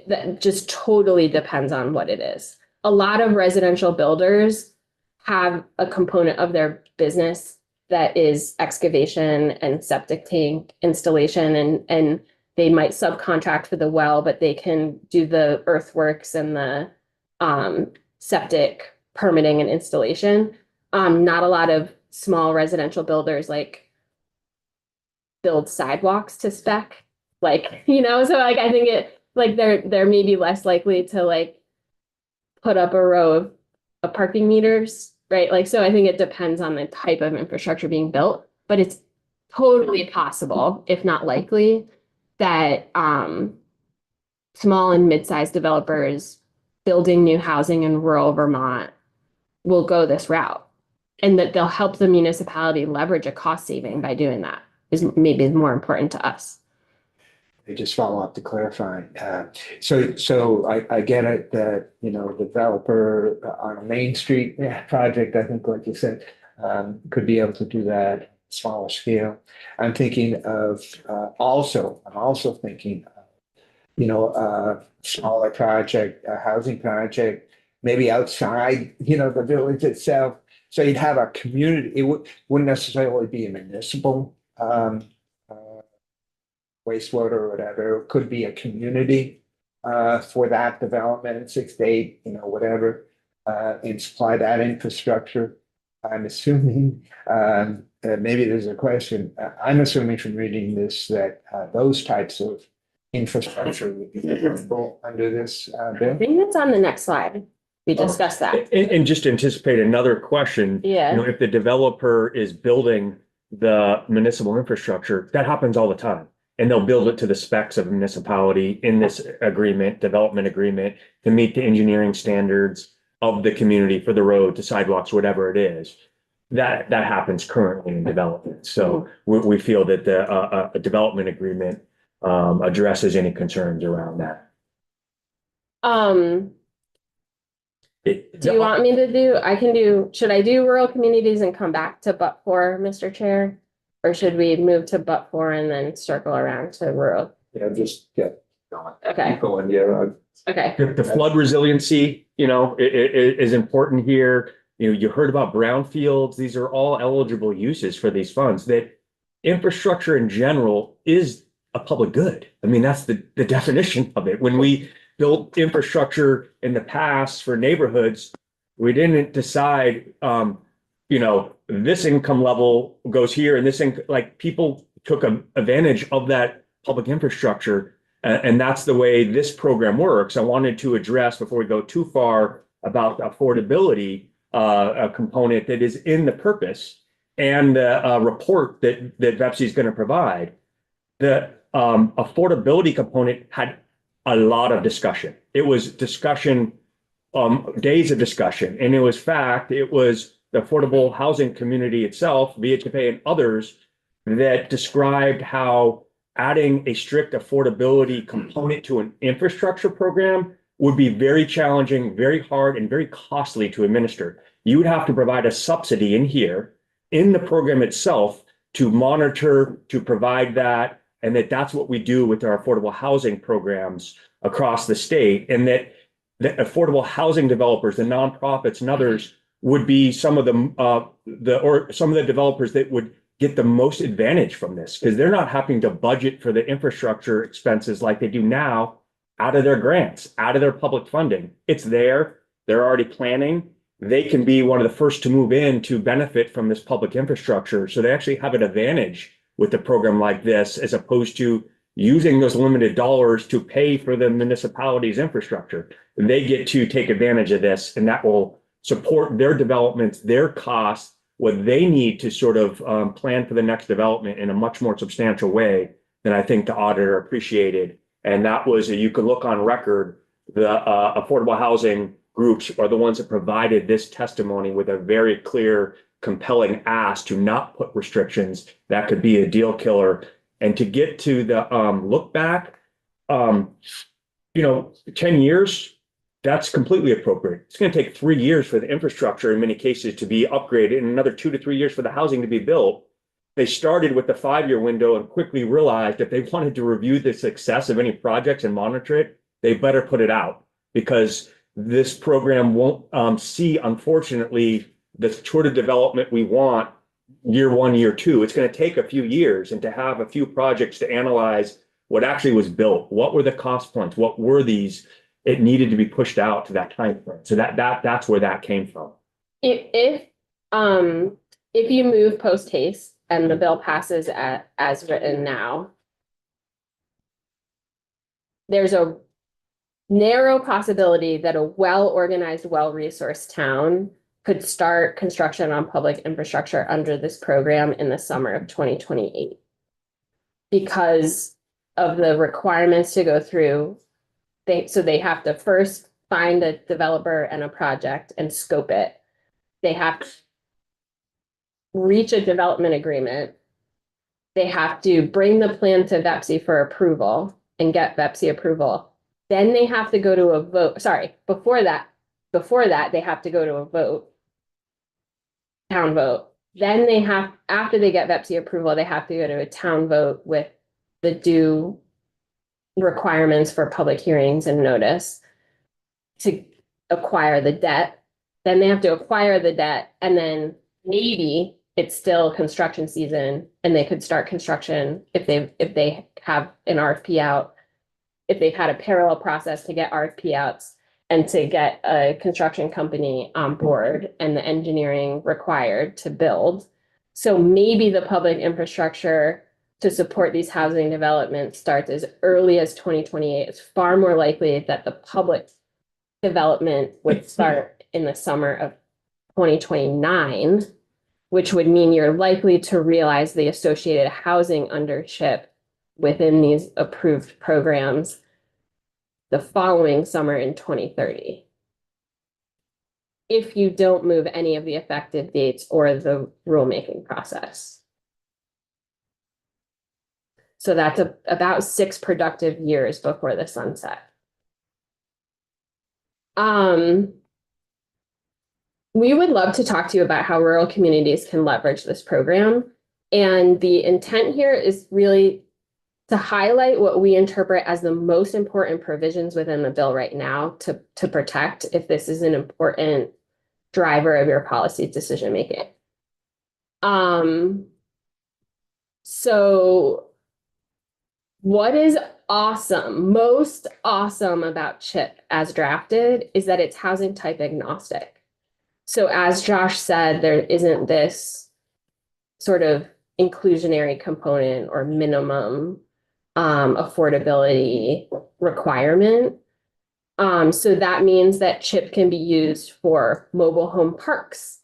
That just totally depends on what it is. a lot of residential builders have a component of their business that is excavation and septic tank installation, and they might subcontract for the well, but they can do the earthworks and the septic permitting and installation. Not a lot of small residential builders like build sidewalks to spec, like, you know, so like I think it like they're maybe less likely to like put up a row of parking meters, right? Like, so I think it depends on the type of infrastructure being built, but it's totally possible, if not likely, that small and mid-sized developers building new housing in rural Vermont will go this route, and that they'll help the municipality leverage a cost saving by doing that is maybe more important to us. They just follow up to clarify. So I get it that, you know, developer on a Main Street project, I think like you said, could be able to do that smaller scale. I'm thinking of I'm also thinking of, you know, smaller project, a housing project, maybe outside, you know, the village itself. So you'd have a community, it wouldn't necessarily be a municipal wastewater or whatever. It could be a community for that development, 6 to 8, you know, whatever, and supply that infrastructure. I'm assuming, maybe there's a question. I'm assuming from reading this that those types of infrastructure would be available under this I bill. think that's on the next slide. We discussed that. And just to anticipate another question. Yeah. You know, if the developer is building the municipal infrastructure, that happens all the time. And they'll build it to the specs of a municipality in this agreement, development agreement, to meet the engineering standards of the community for the road, to sidewalks, whatever it is. That happens currently in development. So we feel that a development agreement addresses any concerns around that. Do you want me to should I do rural communities and come back to but for, Mr. Chair? Or should we move to but for and then circle around to rural? Yeah, just get going. Okay, Keep going, yeah. okay. The flood resiliency, you know, is important here. You know, you heard about brownfields. These are all eligible uses for these funds. That infrastructure in general is a public good. I mean, that's the definition of it. When we built infrastructure in the past for neighborhoods, we didn't decide, you know, this income level goes here and this like people took advantage of that public infrastructure. And that's the way this program works. I wanted to address, before we go too far, about affordability, a component that is in the purpose and the report that VEPC is going to provide. The affordability component had a lot of discussion. It was discussion, days of discussion, and it was the affordable housing community itself, VHFA and others, that described how adding a strict affordability component to an infrastructure program would be very challenging, very hard, and very costly to administer. You would have to provide a subsidy in here, in the program itself, to monitor, to provide that, and that's what we do with our affordable housing programs across the state, and that the affordable housing developers, the nonprofits and others, would be some of the developers that would get the most advantage from this, because they're not having to budget for the infrastructure expenses like they do now out of their grants, out of their public funding. It's there. They're already planning. They can be one of the first to move in to benefit from this public infrastructure. So they actually have an advantage with a program like this, as opposed to using those limited dollars to pay for the municipality's infrastructure. They get to take advantage of this, and that will support their developments, their costs, what they need to sort of plan for the next development in a much more substantial way than I think the auditor appreciated. And that was, you could look on record, the affordable housing groups are the ones that provided this testimony with a very clear, compelling ask to not put restrictions that could be a deal killer. And to get to the look back, 10 years, that's completely appropriate. It's going to take 3 years for the infrastructure in many cases to be upgraded and another 2 to 3 years for the housing to be built. They started with the 5-year window and quickly realized if they wanted to review the success of any projects and monitor it, they better put it out, because this program won't see, unfortunately, the sort of development we want year one, year two. It's going to take a few years, and to have a few projects to analyze what actually was built, what were the cost points, what were these, it needed to be pushed out to that time frame. So that's where that came from. If you move post haste and the bill passes as written now, there's a narrow possibility that a well-organized, well-resourced town could start construction on public infrastructure under this program in the summer of 2028. Because of the requirements to go through, they have to first find a developer and a project and scope it. They have to reach a development agreement. They have to bring the plan to VEPSI for approval and get VEPSI approval. Then they have to go to a vote. Sorry, before that, they have to go to a vote, town vote. Then after they get VEPSI approval, they have to go to a town vote with the due requirements for public hearings and notice to acquire the debt. Then they have to acquire the debt, and then maybe it's still construction season and they could start construction if they have an RFP out, if they've had a parallel process to get RFP outs and to get a construction company on board and the engineering required to build. So maybe the public infrastructure to support these housing developments starts as early as 2028. It's far more likely that the public development would start in the summer of 2029, which would mean you're likely to realize the associated housing undership within these approved programs the following summer in 2030. If you don't move any of the effective dates or the rulemaking process. So that's about 6 productive years before the sunset. We would love to talk to you about how rural communities can leverage this program. And the intent here is really to highlight what we interpret as the most important provisions within the bill right now to protect if this is an important driver of your policy decision making. So what is awesome, most awesome about CHIP as drafted is that it's housing type agnostic. So as Josh said, there isn't this sort of inclusionary component or minimum affordability requirement. So that means that CHIP can be used for mobile home parks.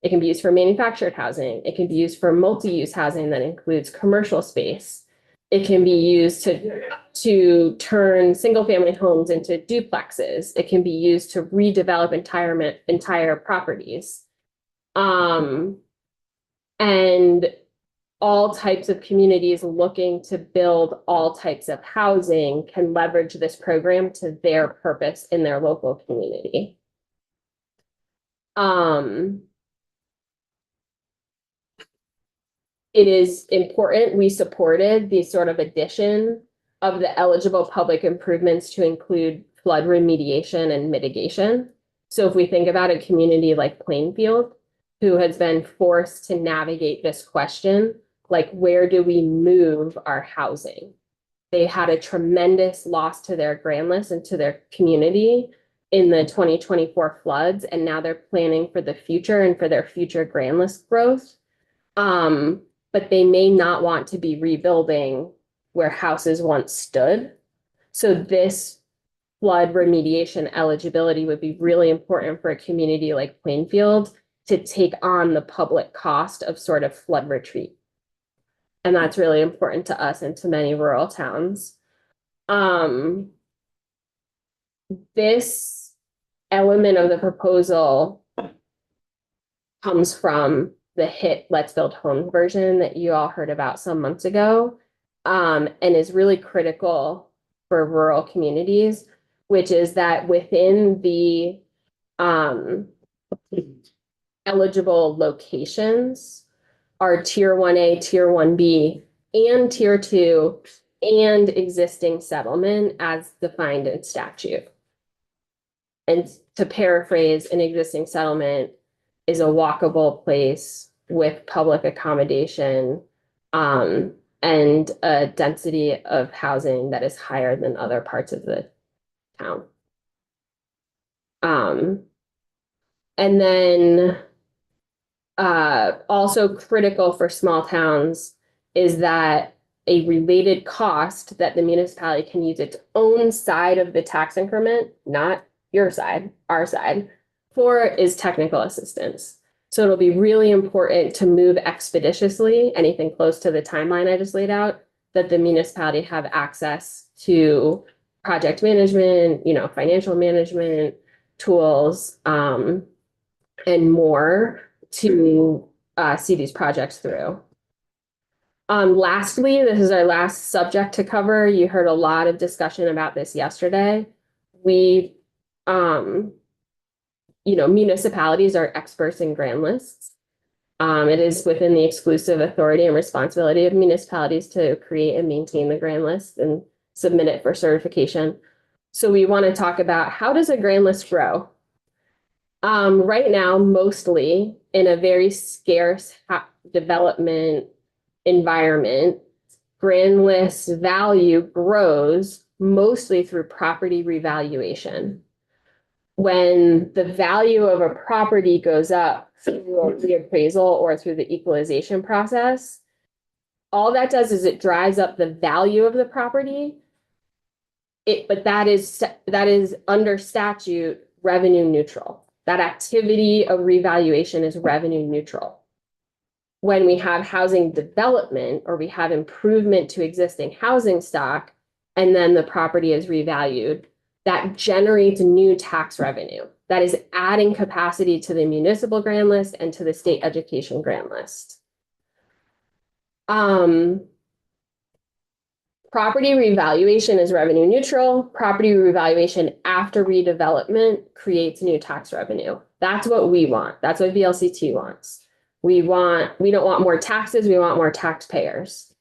It can be used for manufactured housing. It can be used for multi-use housing that includes commercial space. It can be used to turn single-family homes into duplexes. It can be used to redevelop entire properties. And all types of communities looking to build all types of housing can leverage this program to their purpose in their local community. It is important, we supported the sort of addition of the eligible public improvements to include flood remediation and mitigation. So if we think about a community like Plainfield, who has been forced to navigate this question, like where do we move our housing? They had a tremendous loss to their grand list and to their community in the 2024 floods, and now they're planning for the future and for their future grand list growth. But they may not want to be rebuilding where houses once stood. So this flood remediation eligibility would be really important for a community like Plainfield to take on the public cost of sort of flood retreat. And that's really important to us and to many rural towns. This element of the proposal comes from the HIT Let's Build Homes version that you all heard about some months ago, and is really critical for rural communities, which is that within the eligible locations are Tier 1A, Tier 1B, and Tier 2, and existing settlement as defined in statute. And to paraphrase, an existing settlement is a walkable place with public accommodation, and a density of housing that is higher than other parts of the town. And then also critical for small towns is that a related cost that the municipality can use its own side of the tax increment, not your side, our side, for is technical assistance. So it'll be really important to move expeditiously, anything close to the timeline I just laid out, that the municipality have access to project management, financial management tools, and more to see these projects through. Lastly, this is our last subject to cover. You heard a lot of discussion about this yesterday. Municipalities are experts in grand lists. It is within the exclusive authority and responsibility of municipalities to create and maintain the grand list and submit it for certification. So we want to talk about, how does a grand list grow? Right now, mostly in a very scarce development environment, grand list value grows mostly through property revaluation. When the value of a property goes up through the appraisal or through the equalization process, all that does is it drives up the value of the property. But that is under statute revenue neutral. That activity of revaluation is revenue neutral. When we have housing development or we have improvement to existing housing stock, and then the property is revalued, that generates new tax revenue. That is adding capacity to the municipal grand list and to the state education grand list. Property revaluation is revenue neutral. Property revaluation after redevelopment creates new tax revenue. That's what we want. That's what VLCT wants. We don't want more taxes. We want more taxpayers.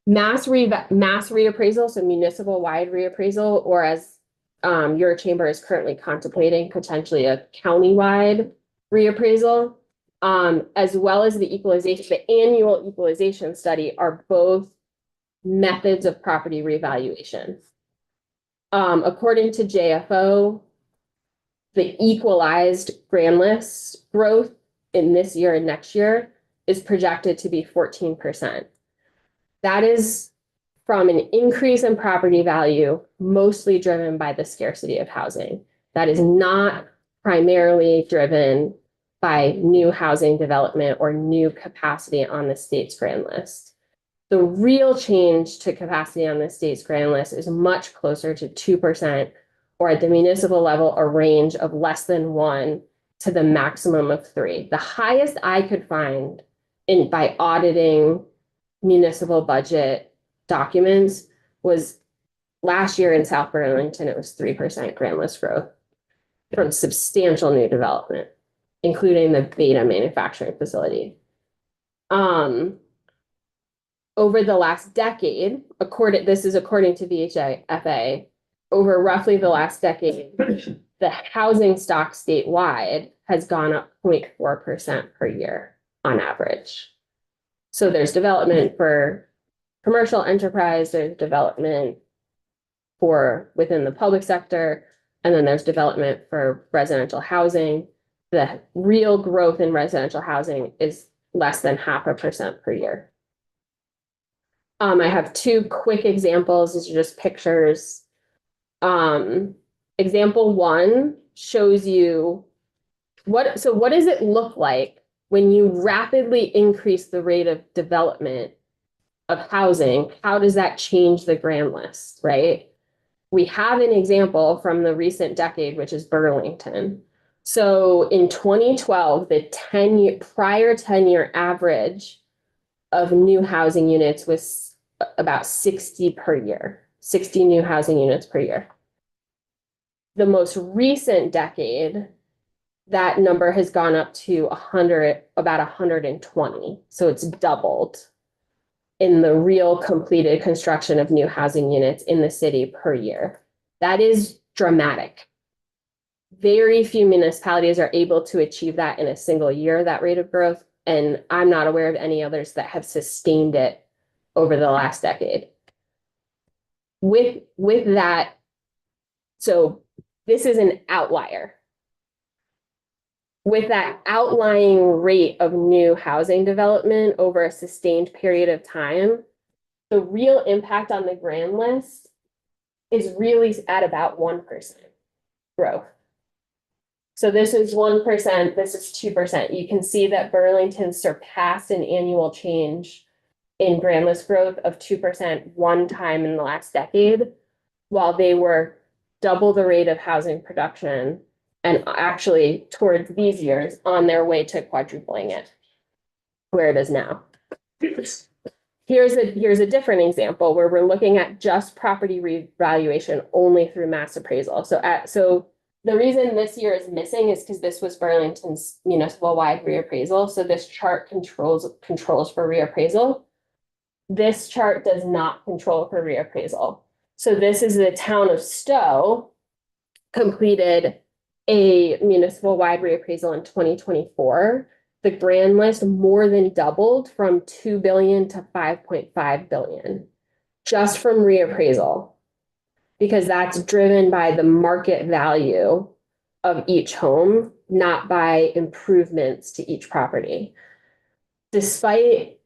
Mass reappraisal, so municipal wide reappraisal, or as your chamber is currently contemplating, potentially a county-wide reappraisal, as well as the equalization, the annual equalization study, are both methods of property revaluation. According to JFO, the equalized grand list growth in this year and next year is projected to be 14%. That is from an increase in property value, mostly driven by the scarcity of housing. That is not primarily driven by new housing development or new capacity on the state's grand list. The real change to capacity on the state's grand list is much closer to 2%, or at the municipal level, a range of less than 1 to the maximum of 3. The highest I could find by auditing municipal budget documents was last year in South Burlington. It was 3% grand list growth from substantial new development, including the Beta manufacturing facility. Over the last decade, this is according to VHFA, over roughly the last decade, the housing stock statewide has gone up 0.4% per year on average. So there's development for commercial enterprise, there's development for within the public sector, and then there's development for residential housing. The real growth in residential housing is less than 0.5% per year. I have two quick examples. These are just pictures. Example 1 shows you what does it look like when you rapidly increase the rate of development of housing? How does that change the grand list, right? We have an example from the recent decade, which is Burlington. So in 2012, the prior 10-year average of new housing units was about 60 per year, 60 new housing units per year. The most recent decade, that number has gone up to about 120. So it's doubled in the real completed construction of new housing units in the city per year. That is dramatic. Very few municipalities are able to achieve that in a single year, that rate of growth. And I'm not aware of any others that have sustained it over the last decade. With that, so this is an outlier. With that outlying rate of new housing development over a sustained period of time, the real impact on the grand list is really at about 1% growth. So this is 1%, this is 2%. You can see that Burlington surpassed an annual change in grand list growth of 2% one time in the last decade, while they were double the rate of housing production and actually towards these years on their way to quadrupling it where it is now. Here's a different example where we're looking at just property revaluation only through mass appraisal. So the reason this year is missing is because this was Burlington's municipal-wide reappraisal. So this chart controls for reappraisal. This chart does not control for reappraisal. So this is the town of Stowe completed a municipal-wide reappraisal in 2024. The grand list more than doubled from 2 billion to 5.5 billion just from reappraisal, because that's driven by the market value of each home, not by improvements to each property. Despite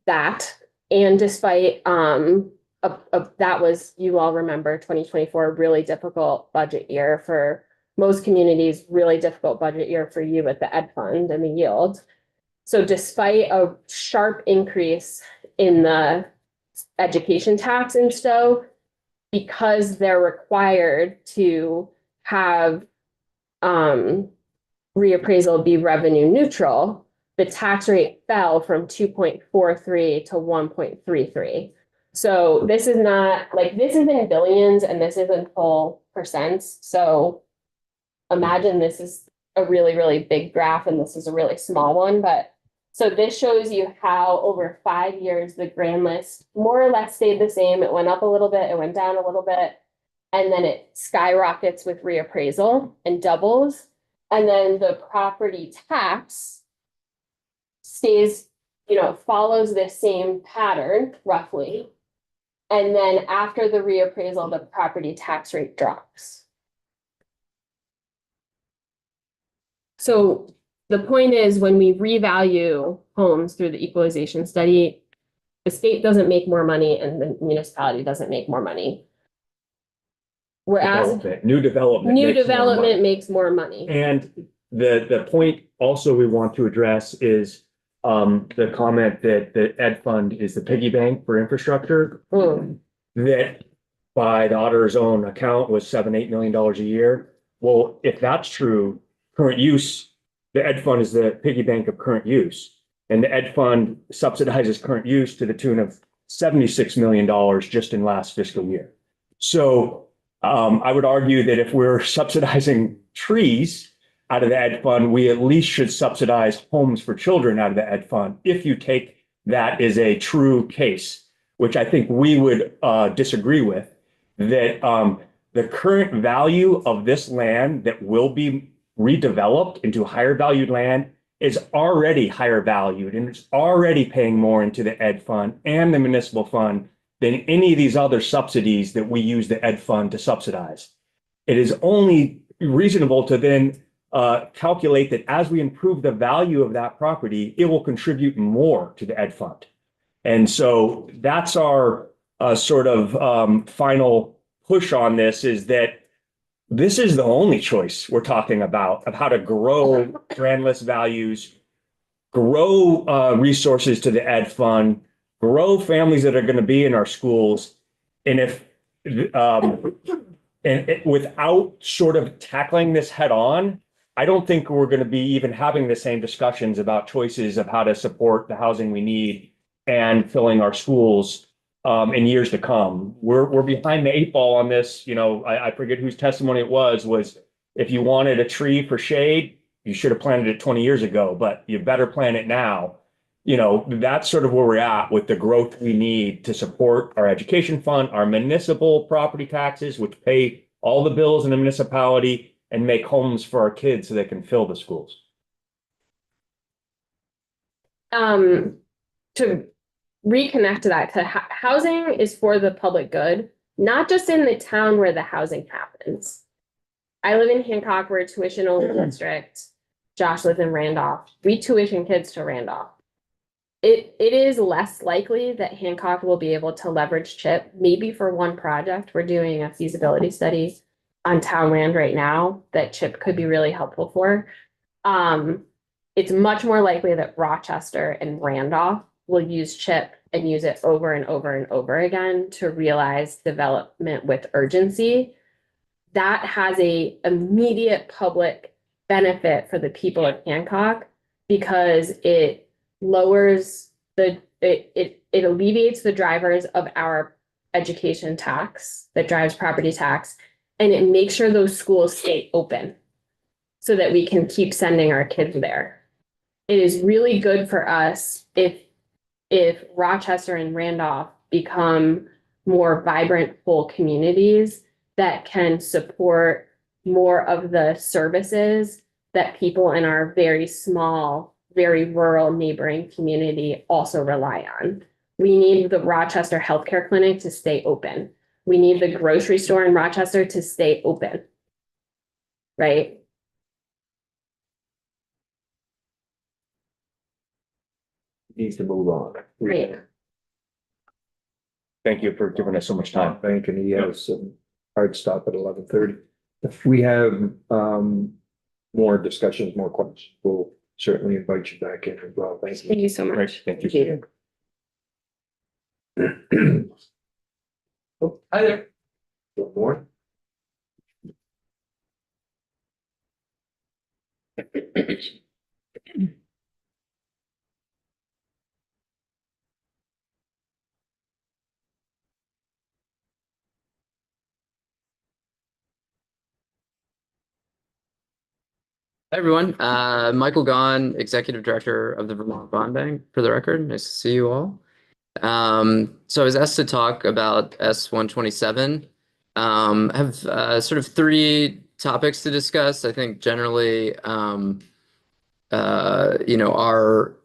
that, and despite that was, you all remember 2024, a really difficult budget year for most communities, really difficult budget year for you with the ed fund and the yield. So despite a sharp increase in the education tax in Stowe, because they're required to have reappraisal be revenue neutral, the tax rate fell from 2.43 to 1.33. So this is not like, this is in billions and this isn't full percents. So imagine this is a really, really big graph and this is a really small one. But so this shows you how over 5 years, the grand list more or less stayed the same. It went up a little bit, it went down a little bit, and then it skyrockets with reappraisal and doubles. And then the property tax stays, follows the same pattern roughly. And then after the reappraisal, the property tax rate drops. So the point is, when we revalue homes through the equalization study, the state doesn't make more money and the municipality doesn't make more money. Whereas New development. new makes more development money. makes more money. And the point also we want to address is the comment that the ed fund is the piggy bank for infrastructure. That by the auditor's own account was $7-8 million a year. Well, if that's true, current use, the ed fund is the piggy bank of current use. And the ed fund subsidizes current use to the tune of $76 million just in last fiscal year. So I would argue that if we're subsidizing trees out of the ed fund, we at least should subsidize homes for children out of the ed fund, if you take that as a true case, which I think we would disagree with, that the current value of this land that will be redeveloped into higher valued land is already higher valued and it's already paying more into the ed fund and the municipal fund than any of these other subsidies that we use the ed fund to subsidize. It is only reasonable to then calculate that as we improve the value of that property, it will contribute more to the ed fund. And so that's our sort of final push on this, is that this is the only choice we're talking about of how to grow grand list values, grow resources to the ed fund, grow families that are going to be in our schools. And if without sort of tackling this head on, I don't think we're going to be even having the same discussions about choices of how to support the housing we need and filling our schools in years to come. We're behind the 8 ball on this. I forget whose testimony it was if you wanted a tree for shade, you should have planted it 20 years ago, but you better plant it now. That's sort of where we're at with the growth we need to support our education fund, our municipal property taxes, which pay all the bills in the municipality and make homes for our kids so they can fill the schools? To reconnect to that, housing is for the public good, not just in the town where the housing happens. I live in Hancock, we're a tuition only district. Josh lives in Randolph. We tuition kids to Randolph. It is less likely that Hancock will be able to leverage CHIP, maybe for one project. We're doing a feasibility study on town land right now that CHIP could be really helpful for. It's much more likely that Rochester and Randolph will use CHIP and use it over and over and over again to realize development with urgency. That has a immediate public benefit for the people of Hancock because it lowers it alleviates the drivers of our education tax that drives property tax, and it makes sure those schools stay open so that we can keep sending our kids there. It is really good for us if Rochester and Randolph become more vibrant, full communities that can support more of the services that people in our very small, very rural neighboring community also rely on. We need the Rochester Healthcare Clinic to stay open. We need the grocery store in Rochester to stay open. Right? Need to move on. Right. Thank you for giving us so much time. Bank and he has some hard stop at 11:30. If we have more discussions, more questions, we'll certainly invite you back in as well. Thank you. Thank you so much. Great, thank you. Oh, hi there. One more. Hi, everyone. Michael Gahn, Executive Director of the Vermont Bond Bank, for the record. Nice to see you all. So I was asked to talk about S-127. I have sort of three topics to discuss. I think generally, our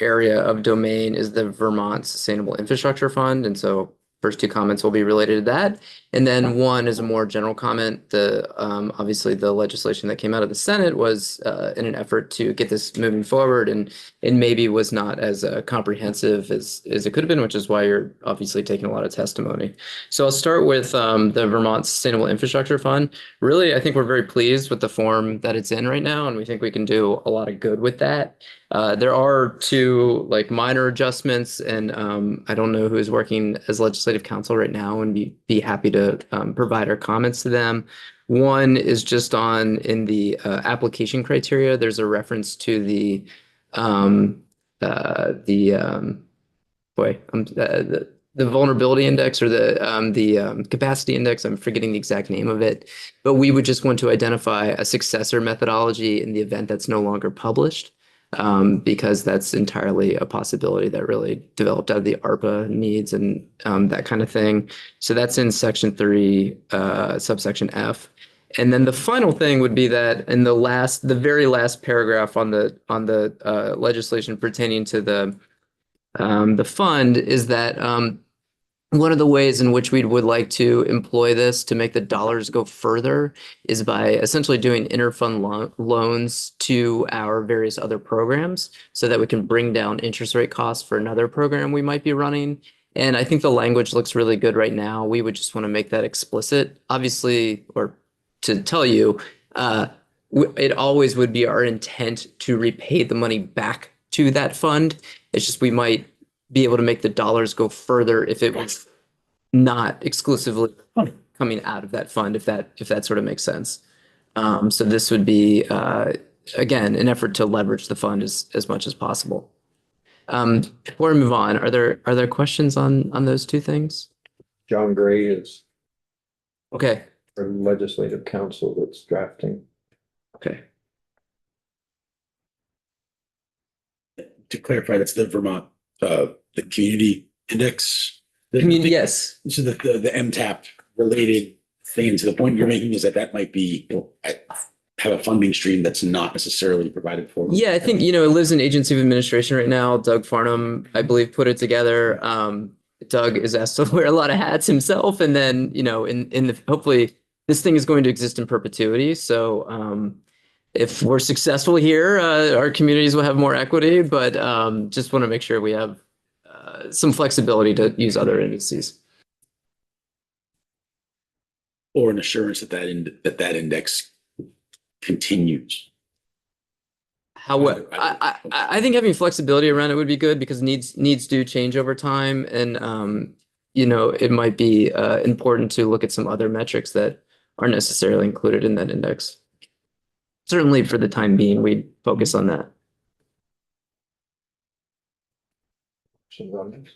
area of domain is the Vermont Sustainable Infrastructure Fund. And so first two comments will be related to that. And then one is a more general comment. Obviously the legislation that came out of the Senate was in an effort to get this moving forward and maybe was not as comprehensive as it could have been, which is why you're obviously taking a lot of testimony. So I'll start with the Vermont Sustainable Infrastructure Fund. Really, I think we're very pleased with the form that it's in right now, and we think we can do a lot of good with that. There are two minor adjustments, and I don't know who is working as legislative counsel right now, and be happy to provide our comments to them. One is just in the application criteria. There's a reference to the vulnerability index or the capacity index. I'm forgetting the exact name of it, but we would just want to identify a successor methodology in the event that's no longer published. Because that's entirely a possibility that really developed out of the ARPA needs and that kind of thing. So that's in section 3, subsection F. And then the final thing would be that in the very last paragraph on the legislation pertaining to the fund is that one of the ways in which we would like to employ this to make the dollars go further is by essentially doing interfund loans to our various other programs so that we can bring down interest rate costs for another program we might be running. And I think the language looks really good right now. We would just want to make that explicit, obviously, or to tell you, it always would be our intent to repay the money back to that fund. It's just we might be able to make the dollars go further if it was not exclusively coming out of that fund, if that sort of makes sense. So this would be, again, an effort to leverage the fund as much as possible. Before we move on, are there questions on those two things? John Gray is Okay. our legislative counsel that's drafting. Okay. To clarify, that's the Vermont, the community index. Yes. So the MTAP related thing, to the point you're making is that that might be, have a funding stream that's not necessarily provided for. Yeah, I think, it lives in Agency of Administration right now. Doug Farnham, I believe, put it together. Doug is asked to wear a lot of hats himself. And then, hopefully this thing is going to exist in perpetuity. So if we're successful here, our communities will have more equity, but just want to make sure we have some flexibility to use other indices. Or an assurance that that index continues. I think having flexibility around it would be good because needs do change over time. And, it might be important to look at some other metrics that aren't necessarily included in that index. Certainly for the time being, we'd focus on that. Questions on this?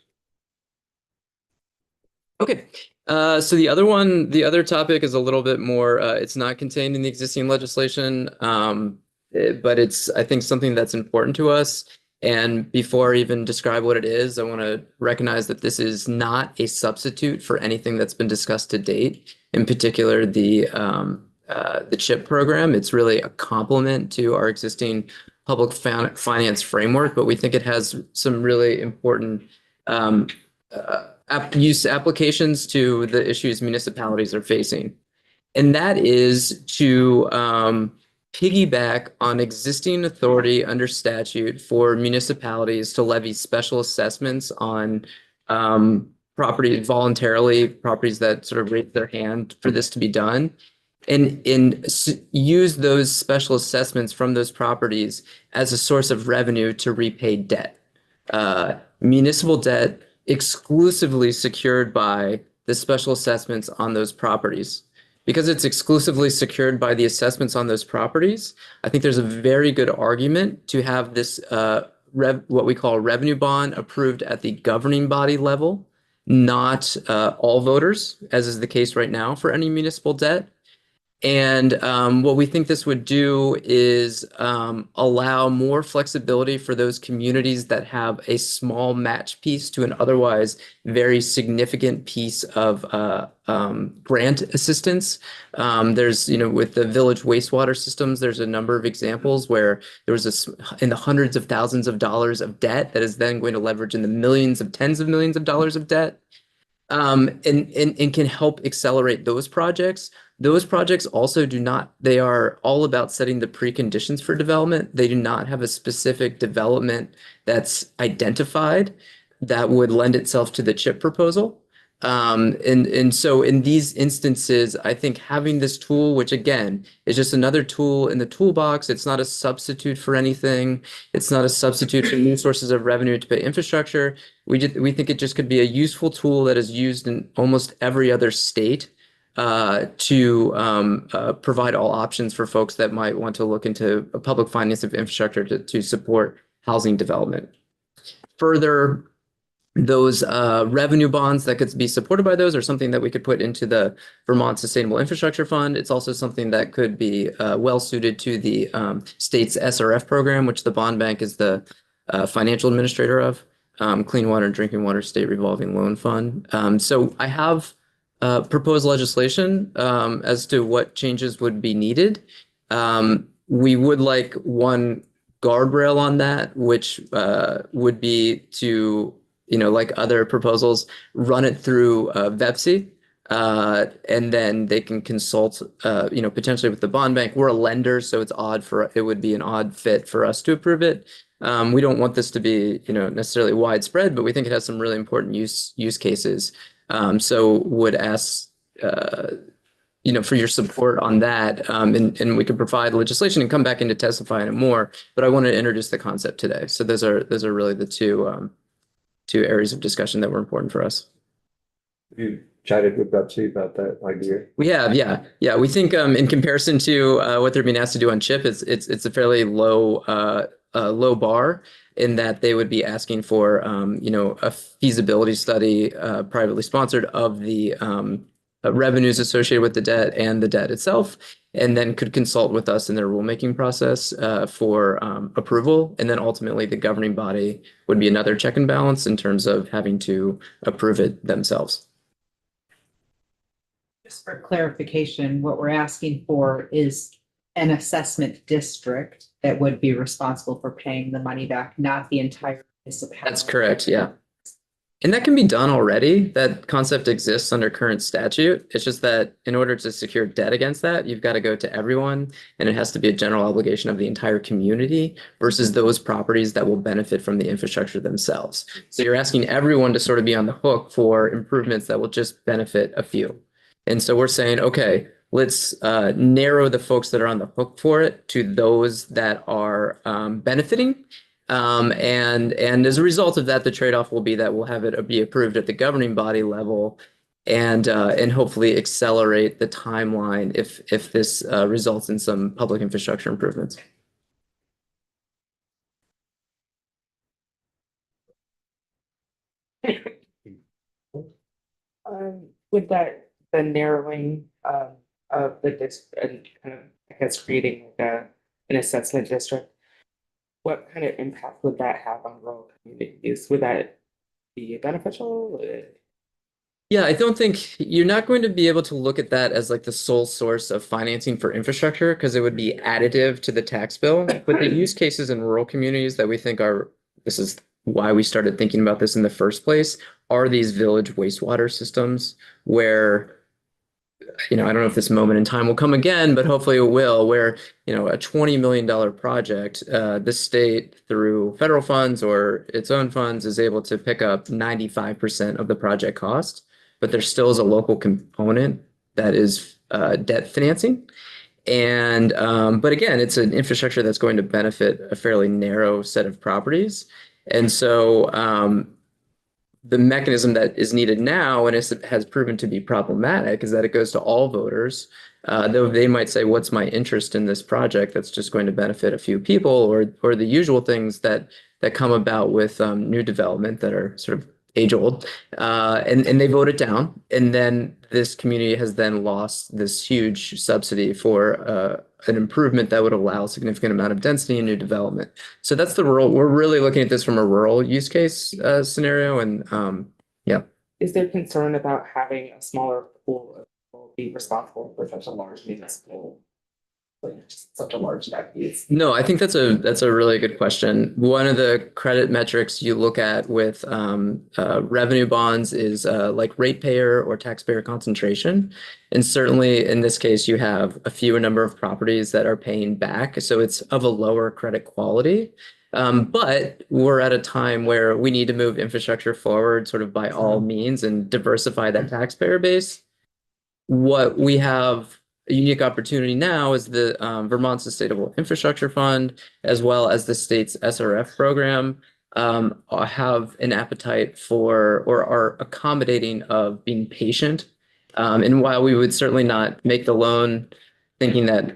Okay. So the other topic is a little bit more, it's not contained in the existing legislation, but it's, I think, something that's important to us. And before I even describe what it is, I want to recognize that this is not a substitute for anything that's been discussed to date, in particular the CHIP program. It's really a complement to our existing public finance framework, but we think it has some really important use applications to the issues municipalities are facing. And that is to piggyback on existing authority under statute for municipalities to levy special assessments on properties that sort of raise their hand for this to be done, and use those special assessments from those properties as a source of revenue to repay debt. Municipal debt exclusively secured by the special assessments on those properties. Because it's exclusively secured by the assessments on those properties, I think there's a very good argument to have this what we call a revenue bond approved at the governing body level, not all voters, as is the case right now for any municipal debt. And what we think this would do is allow more flexibility for those communities that have a small match piece to an otherwise very significant piece of grant assistance. There's, with the village wastewater systems, there's a number of examples where there was in the hundreds of thousands of dollars of debt that is then going to leverage in the millions of tens of millions of dollars of debt. And can help accelerate those projects. Those projects also they are all about setting the preconditions for development. They do not have a specific development that's identified that would lend itself to the CHIP proposal. And so in these instances, I think having this tool, which again is just another tool in the toolbox, it's not a substitute for anything. It's not a substitute for new sources of revenue to pay infrastructure. We think it just could be a useful tool that is used in almost every other state to provide all options for folks that might want to look into a public finance of infrastructure to support housing development. Further, those revenue bonds that could be supported by those are something that we could put into the Vermont Sustainable Infrastructure Fund. It's also something that could be well suited to the state's SRF program, which the bond bank is the financial administrator of, Clean Water and Drinking Water State Revolving Loan Fund. So I have proposed legislation as to what changes would be needed. We would like one guardrail on that, which would be to, like other proposals, run it through VEPC, and then they can consult, potentially with the bond bank. We're a lender, so it would be an odd fit for us to approve it. We don't want this to be, necessarily widespread, but we think it has some really important use cases. So would ask, for your support on that, and we could provide legislation and come back in to testify on it more. But I want to introduce the concept today. So those are really the two areas of discussion that were important for us. You chatted with Betsy about that idea? We have, yeah. We think in comparison to what they're being asked to do on CHIP, it's a fairly low bar in that they would be asking for a feasibility study privately sponsored of the revenues associated with the debt and the debt itself, and then could consult with us in their rulemaking process for approval. And then ultimately the governing body would be another check and balance in terms of having to approve it themselves. Just for clarification, what we're asking for is an assessment district that would be responsible for paying the money back, not the entire municipality. That's correct, yeah. And that can be done already. That concept exists under current statute. It's just that in order to secure debt against that, you've got to go to everyone, and it has to be a general obligation of the entire community versus those properties that will benefit from the infrastructure themselves. So you're asking everyone to sort of be on the hook for improvements that will just benefit a few. And so we're saying, okay, let's narrow the folks that are on the hook for it to those that are benefiting. And as a result of that, the trade-off will be that we'll have it be approved at the governing body level and hopefully accelerate the timeline if this results in some public infrastructure improvements. With that, the narrowing of the district and kind of, I guess, creating like an assessment district, what kind of impact would that have on rural communities? Would that be beneficial? Yeah, I don't think you're not going to be able to look at that as like the sole source of financing for infrastructure because it would be additive to the tax bill. But the use cases in rural communities that we think this is why we started thinking about this in the first place, are these village wastewater systems where, I don't know if this moment in time will come again, but hopefully it will, where, a $20 million project, the state through federal funds or its own funds is able to pick up 95% of the project cost, but there still is a local component that is debt financing. And, but again, it's an infrastructure that's going to benefit a fairly narrow set of properties. And so, the mechanism that is needed now, and it has proven to be problematic, is that it goes to all voters. Though they might say, what's my interest in this project that's just going to benefit a few people, or the usual things that come about with new development that are sort of age old, and they vote it down. And then this community has then lost this huge subsidy for an improvement that would allow a significant amount of density and new development. So that's the rural. We're really looking at this from a rural use case scenario. And yeah. Is there concern about having a smaller pool of people be responsible for such a large municipal? Like just such a large debt piece? No, I think that's a really good question. One of the credit metrics you look at with revenue bonds is like ratepayer or taxpayer concentration. And certainly in this case, you have a fewer number of properties that are paying back. So it's of a lower credit quality. But we're at a time where we need to move infrastructure forward sort of by all means and diversify that taxpayer base. What we have a unique opportunity now is the Vermont Sustainable Infrastructure Fund, as well as the state's SRF program, have an appetite for or are accommodating of being patient. And while we would certainly not make the loan thinking that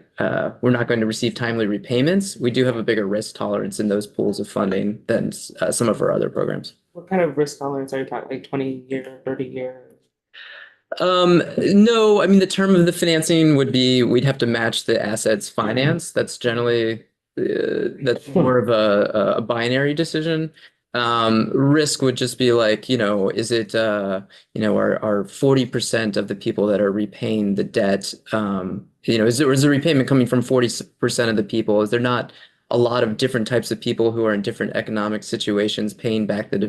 we're not going to receive timely repayments, we do have a bigger risk tolerance in those pools of funding than some of our other programs. What kind of risk tolerance are you talking, like 20-year, 30-year? No, I mean, the term of the financing would be, we'd have to match the assets finance. That's generally, that's more of a binary decision. Risk would just be like, is it, are 40% of the people that are repaying the debt, is the repayment coming from 40% of the people? Is there not a lot of different types of people who are in different economic situations paying back the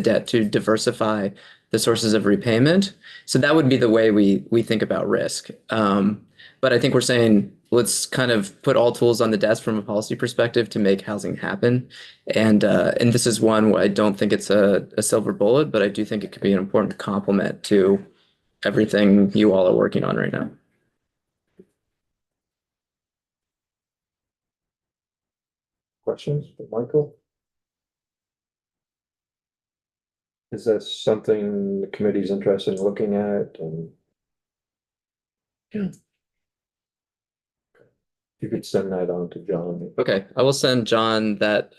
debt to diversify the sources of repayment? So that would be the way we think about risk. But I think we're saying, let's kind of put all tools on the desk from a policy perspective to make housing happen. And this is one where I don't think it's a silver bullet, but I do think it could be an important complement to everything you all are working on right now. Questions for Michael? Is this something the committee's interested in looking at? And Yeah. you could send that on to John. Okay, I will send John that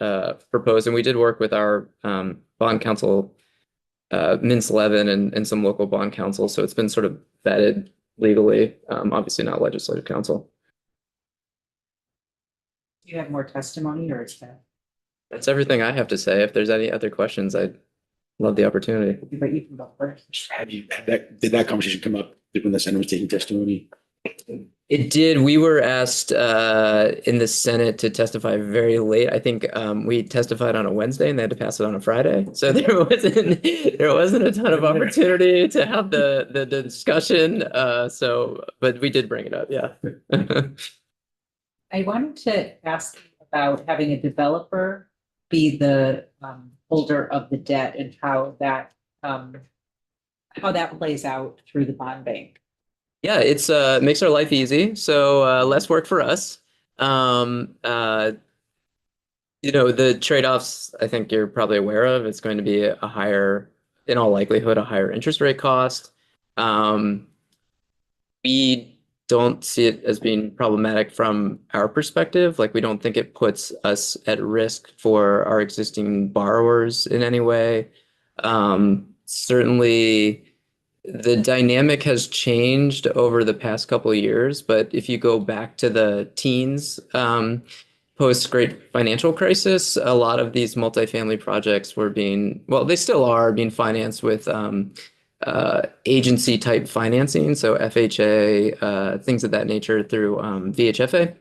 proposed, and we did work with our bond counsel, Mintz Levin, and some local bond counsel. So it's been sort of vetted legally, obviously not legislative counsel. Do you have more testimony or is that? That's everything I have to say. If there's any other questions, I'd love the opportunity. But you can go first. Did that conversation come up when the Senate was taking testimony? It did. We were asked in the Senate to testify very late. I think we testified on a Wednesday and they had to pass it on a Friday. So there wasn't a ton of opportunity to have the discussion. But we did bring it up, yeah. I wanted to ask about having a developer be the holder of the debt and how that plays out through the bond bank. Yeah, it's makes our life easy. So less work for us. The trade-offs I think you're probably aware of. It's going to be a higher, in all likelihood, a higher interest rate cost. We don't see it as being problematic from our perspective. Like, we don't think it puts us at risk for our existing borrowers in any way. Certainly, the dynamic has changed over the past couple of years, but if you go back to the teens, post-great financial crisis, a lot of these multifamily projects were they still are being financed with agency type financing, so FHA, things of that nature through VHFA.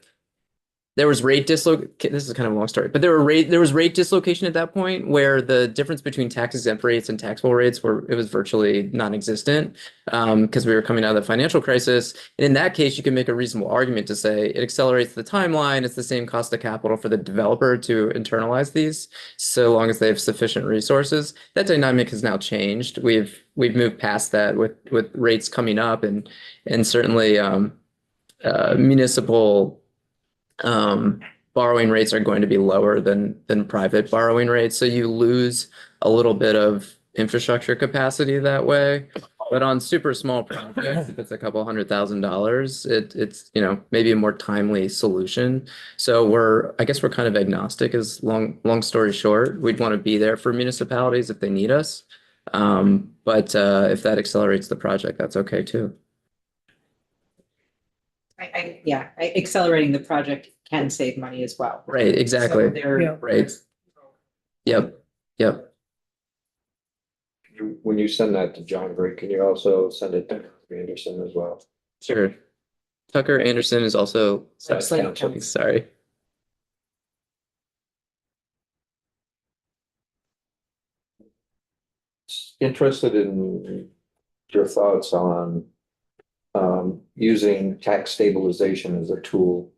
There was rate dislocation. This is kind of a long story, but there was rate dislocation at that point where the difference between tax exempt rates and taxable rates was virtually non-existent because we were coming out of the financial crisis. And in that case, you can make a reasonable argument to say it accelerates the timeline. It's the same cost of capital for the developer to internalize these, so long as they have sufficient resources. That dynamic has now changed. We've moved past that with rates coming up, and certainly municipal borrowing rates are going to be lower than private borrowing rates. So you lose a little bit of infrastructure capacity that way. But on super small projects, if it's a couple $100,000, it's maybe a more timely solution. So I guess we're kind of agnostic. As long story short, we'd want to be there for municipalities if they need us. But if that accelerates the project, that's okay too. Accelerating the project can save money as well. Right, exactly. So they're- Right. Yep. When you send that to John Gray, can you also send it to Anderson as well? Sure. Tucker Anderson is also Legislative counsel. Sorry. Interested in your thoughts on using tax stabilization as a tool.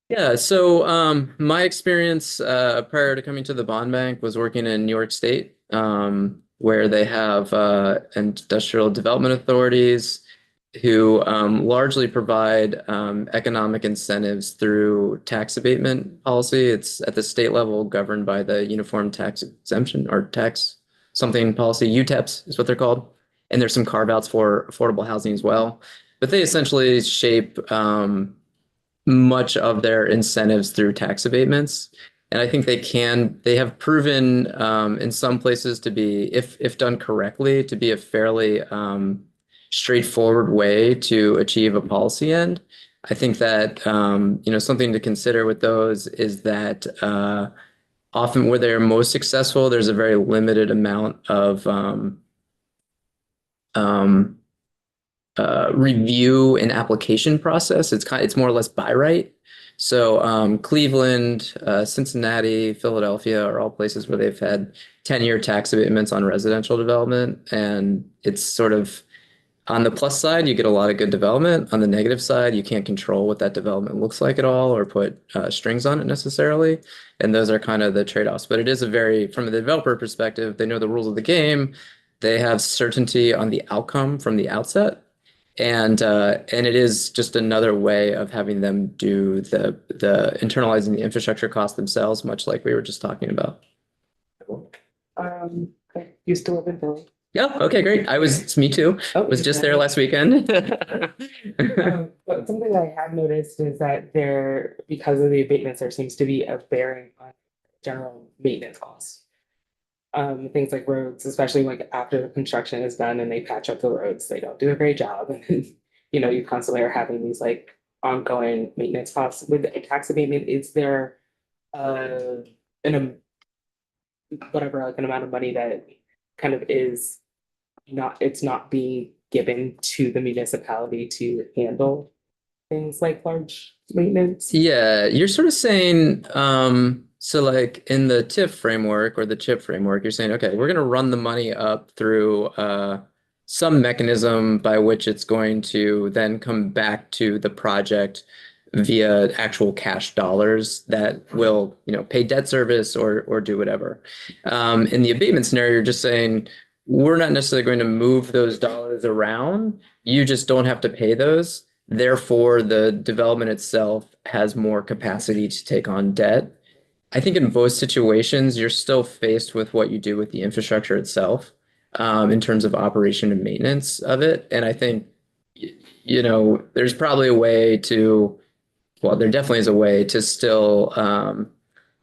Yeah, so my experience prior to coming to the bond bank was working in New York State, where they have industrial development authorities who largely provide economic incentives through tax abatement policy. It's at the state level governed by the Uniform Tax Exemption or tax something policy, UTEPs is what they're called. And there's some carve outs for affordable housing as well. But they essentially shape much of their incentives through tax abatements. And I think they have proven in some places to be, if done correctly, to be a fairly straightforward way to achieve a policy end. I think that, something to consider with those is that often where they're most successful, there's a very limited amount of review and application process. It's more or less by right. So Cleveland, Cincinnati, Philadelphia are all places where they've had 10-year tax abatements on residential development. And it's sort of, on the plus side, you get a lot of good development. On the negative side, you can't control what that development looks like at all or put strings on it necessarily. And those are kind of the trade-offs. But it is from the developer perspective, they know the rules of the game. They have certainty on the outcome from the outset. And it is just another way of having them do the internalizing the infrastructure cost themselves, much like we were just talking about. I used to live in Philly. Yeah. Okay, great. It's me too. Oh, Was just there last weekend. But something I have noticed is that because of the abatements, there seems to be a bearing on general maintenance costs. Things like roads, especially like after the construction is done and they patch up the roads, they don't do a great job. And you constantly are having these like ongoing maintenance costs. With a tax abatement, is there an amount of money that kind of is it's not being given to the municipality to handle things like large maintenance. Yeah, you're sort of saying, so like in the TIF framework or the CHIP framework, you're saying, okay, we're going to run the money up through some mechanism by which it's going to then come back to the project via actual cash dollars that will, pay debt service or do whatever. In the abatement scenario, you're just saying, we're not necessarily going to move those dollars around. You just don't have to pay those. Therefore, the development itself has more capacity to take on debt. I think in both situations, you're still faced with what you do with the infrastructure itself, in terms of operation and maintenance of it. And I think, there's probably a way to, well, there definitely is a way to still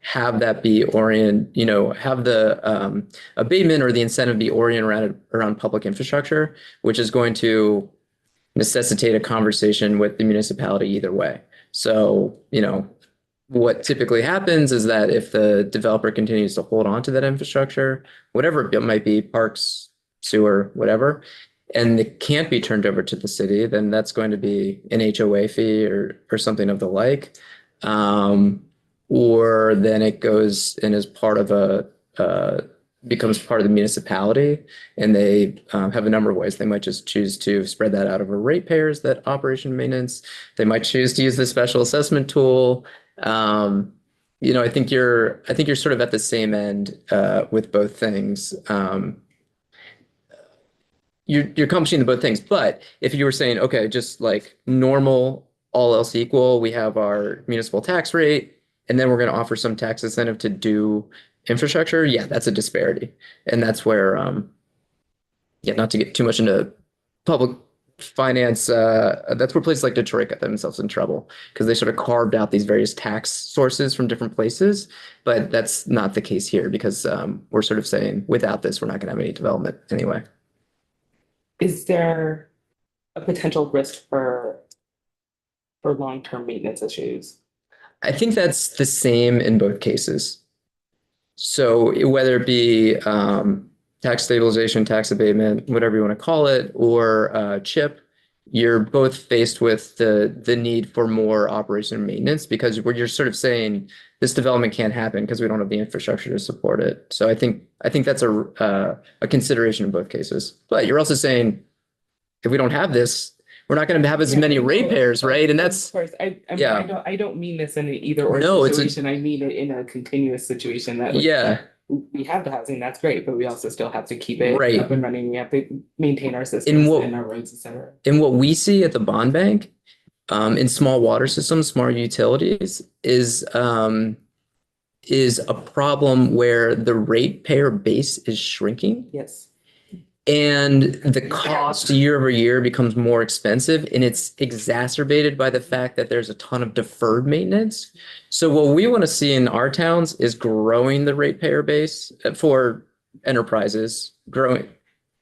have that be have the abatement or the incentive be oriented around public infrastructure, which is going to necessitate a conversation with the municipality either way. So, what typically happens is that if the developer continues to hold on to that infrastructure, whatever it might be, parks, sewer, whatever, and it can't be turned over to the city, then that's going to be an HOA fee or something of the like. Or then it goes and is part of becomes part of the municipality, and they have a number of ways. They might just choose to spread that out over ratepayers, that operation maintenance. They might choose to use the special assessment tool. I think you're sort of at the same end with both things. You're accomplishing both things. But if you were saying, okay, just like normal, all else equal, we have our municipal tax rate, and then we're going to offer some tax incentive to do infrastructure. Yeah, that's a disparity. And that's where, not to get too much into public finance, that's where places like Detroit got themselves in trouble because they sort of carved out these various tax sources from different places. But that's not the case here because we're sort of saying without this, we're not going to have any development anyway. Is there a potential risk for long-term maintenance issues? I think that's the same in both cases. So whether it be tax stabilization, tax abatement, whatever you want to call it, or CHIP, you're both faced with the need for more operation and maintenance because you're sort of saying this development can't happen because we don't have the infrastructure to support it. So I think that's a consideration in both cases. But you're also saying if we don't have this, we're not going to have as many ratepayers, right? And that's, of course, I don't mean this in an either or No, it's situation. I mean it in a continuous situation that we have the housing, that's great, but we also still have to keep it Right. up and running. We have to maintain our systems and our roads, et cetera. And what we see at the bond bank, in small water systems, smart utilities, is a problem where the ratepayer base is shrinking. Yes. And the cost year over year becomes more expensive, and it's exacerbated by the fact that there's a ton of deferred maintenance. So what we want to see in our towns is growing the ratepayer base for enterprises, growing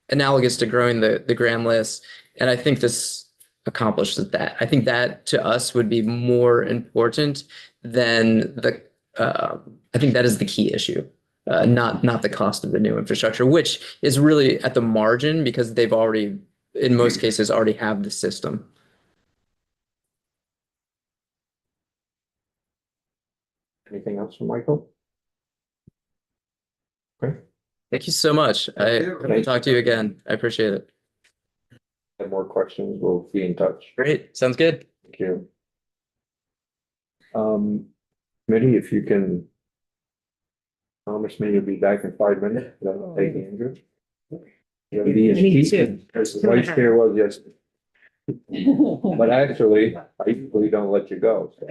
analogous to growing the grand list. And I think this accomplishes that. I think that to us would be more important than I think that is the key issue. Not the cost of the new infrastructure, which is really at the margin because they've already, in most cases, already have the system. Anything else from Michael? Okay. Thank you so much. I hope to talk to you again. I appreciate it. Have more questions, we'll be in touch. Great. Sounds good. Thank you. Committee, if you can. Thomas, may you'll be back in 5 minutes. That'll take Andrew. You have the Me too. as the vice chair was yesterday. But actually, I usually don't let you go. So.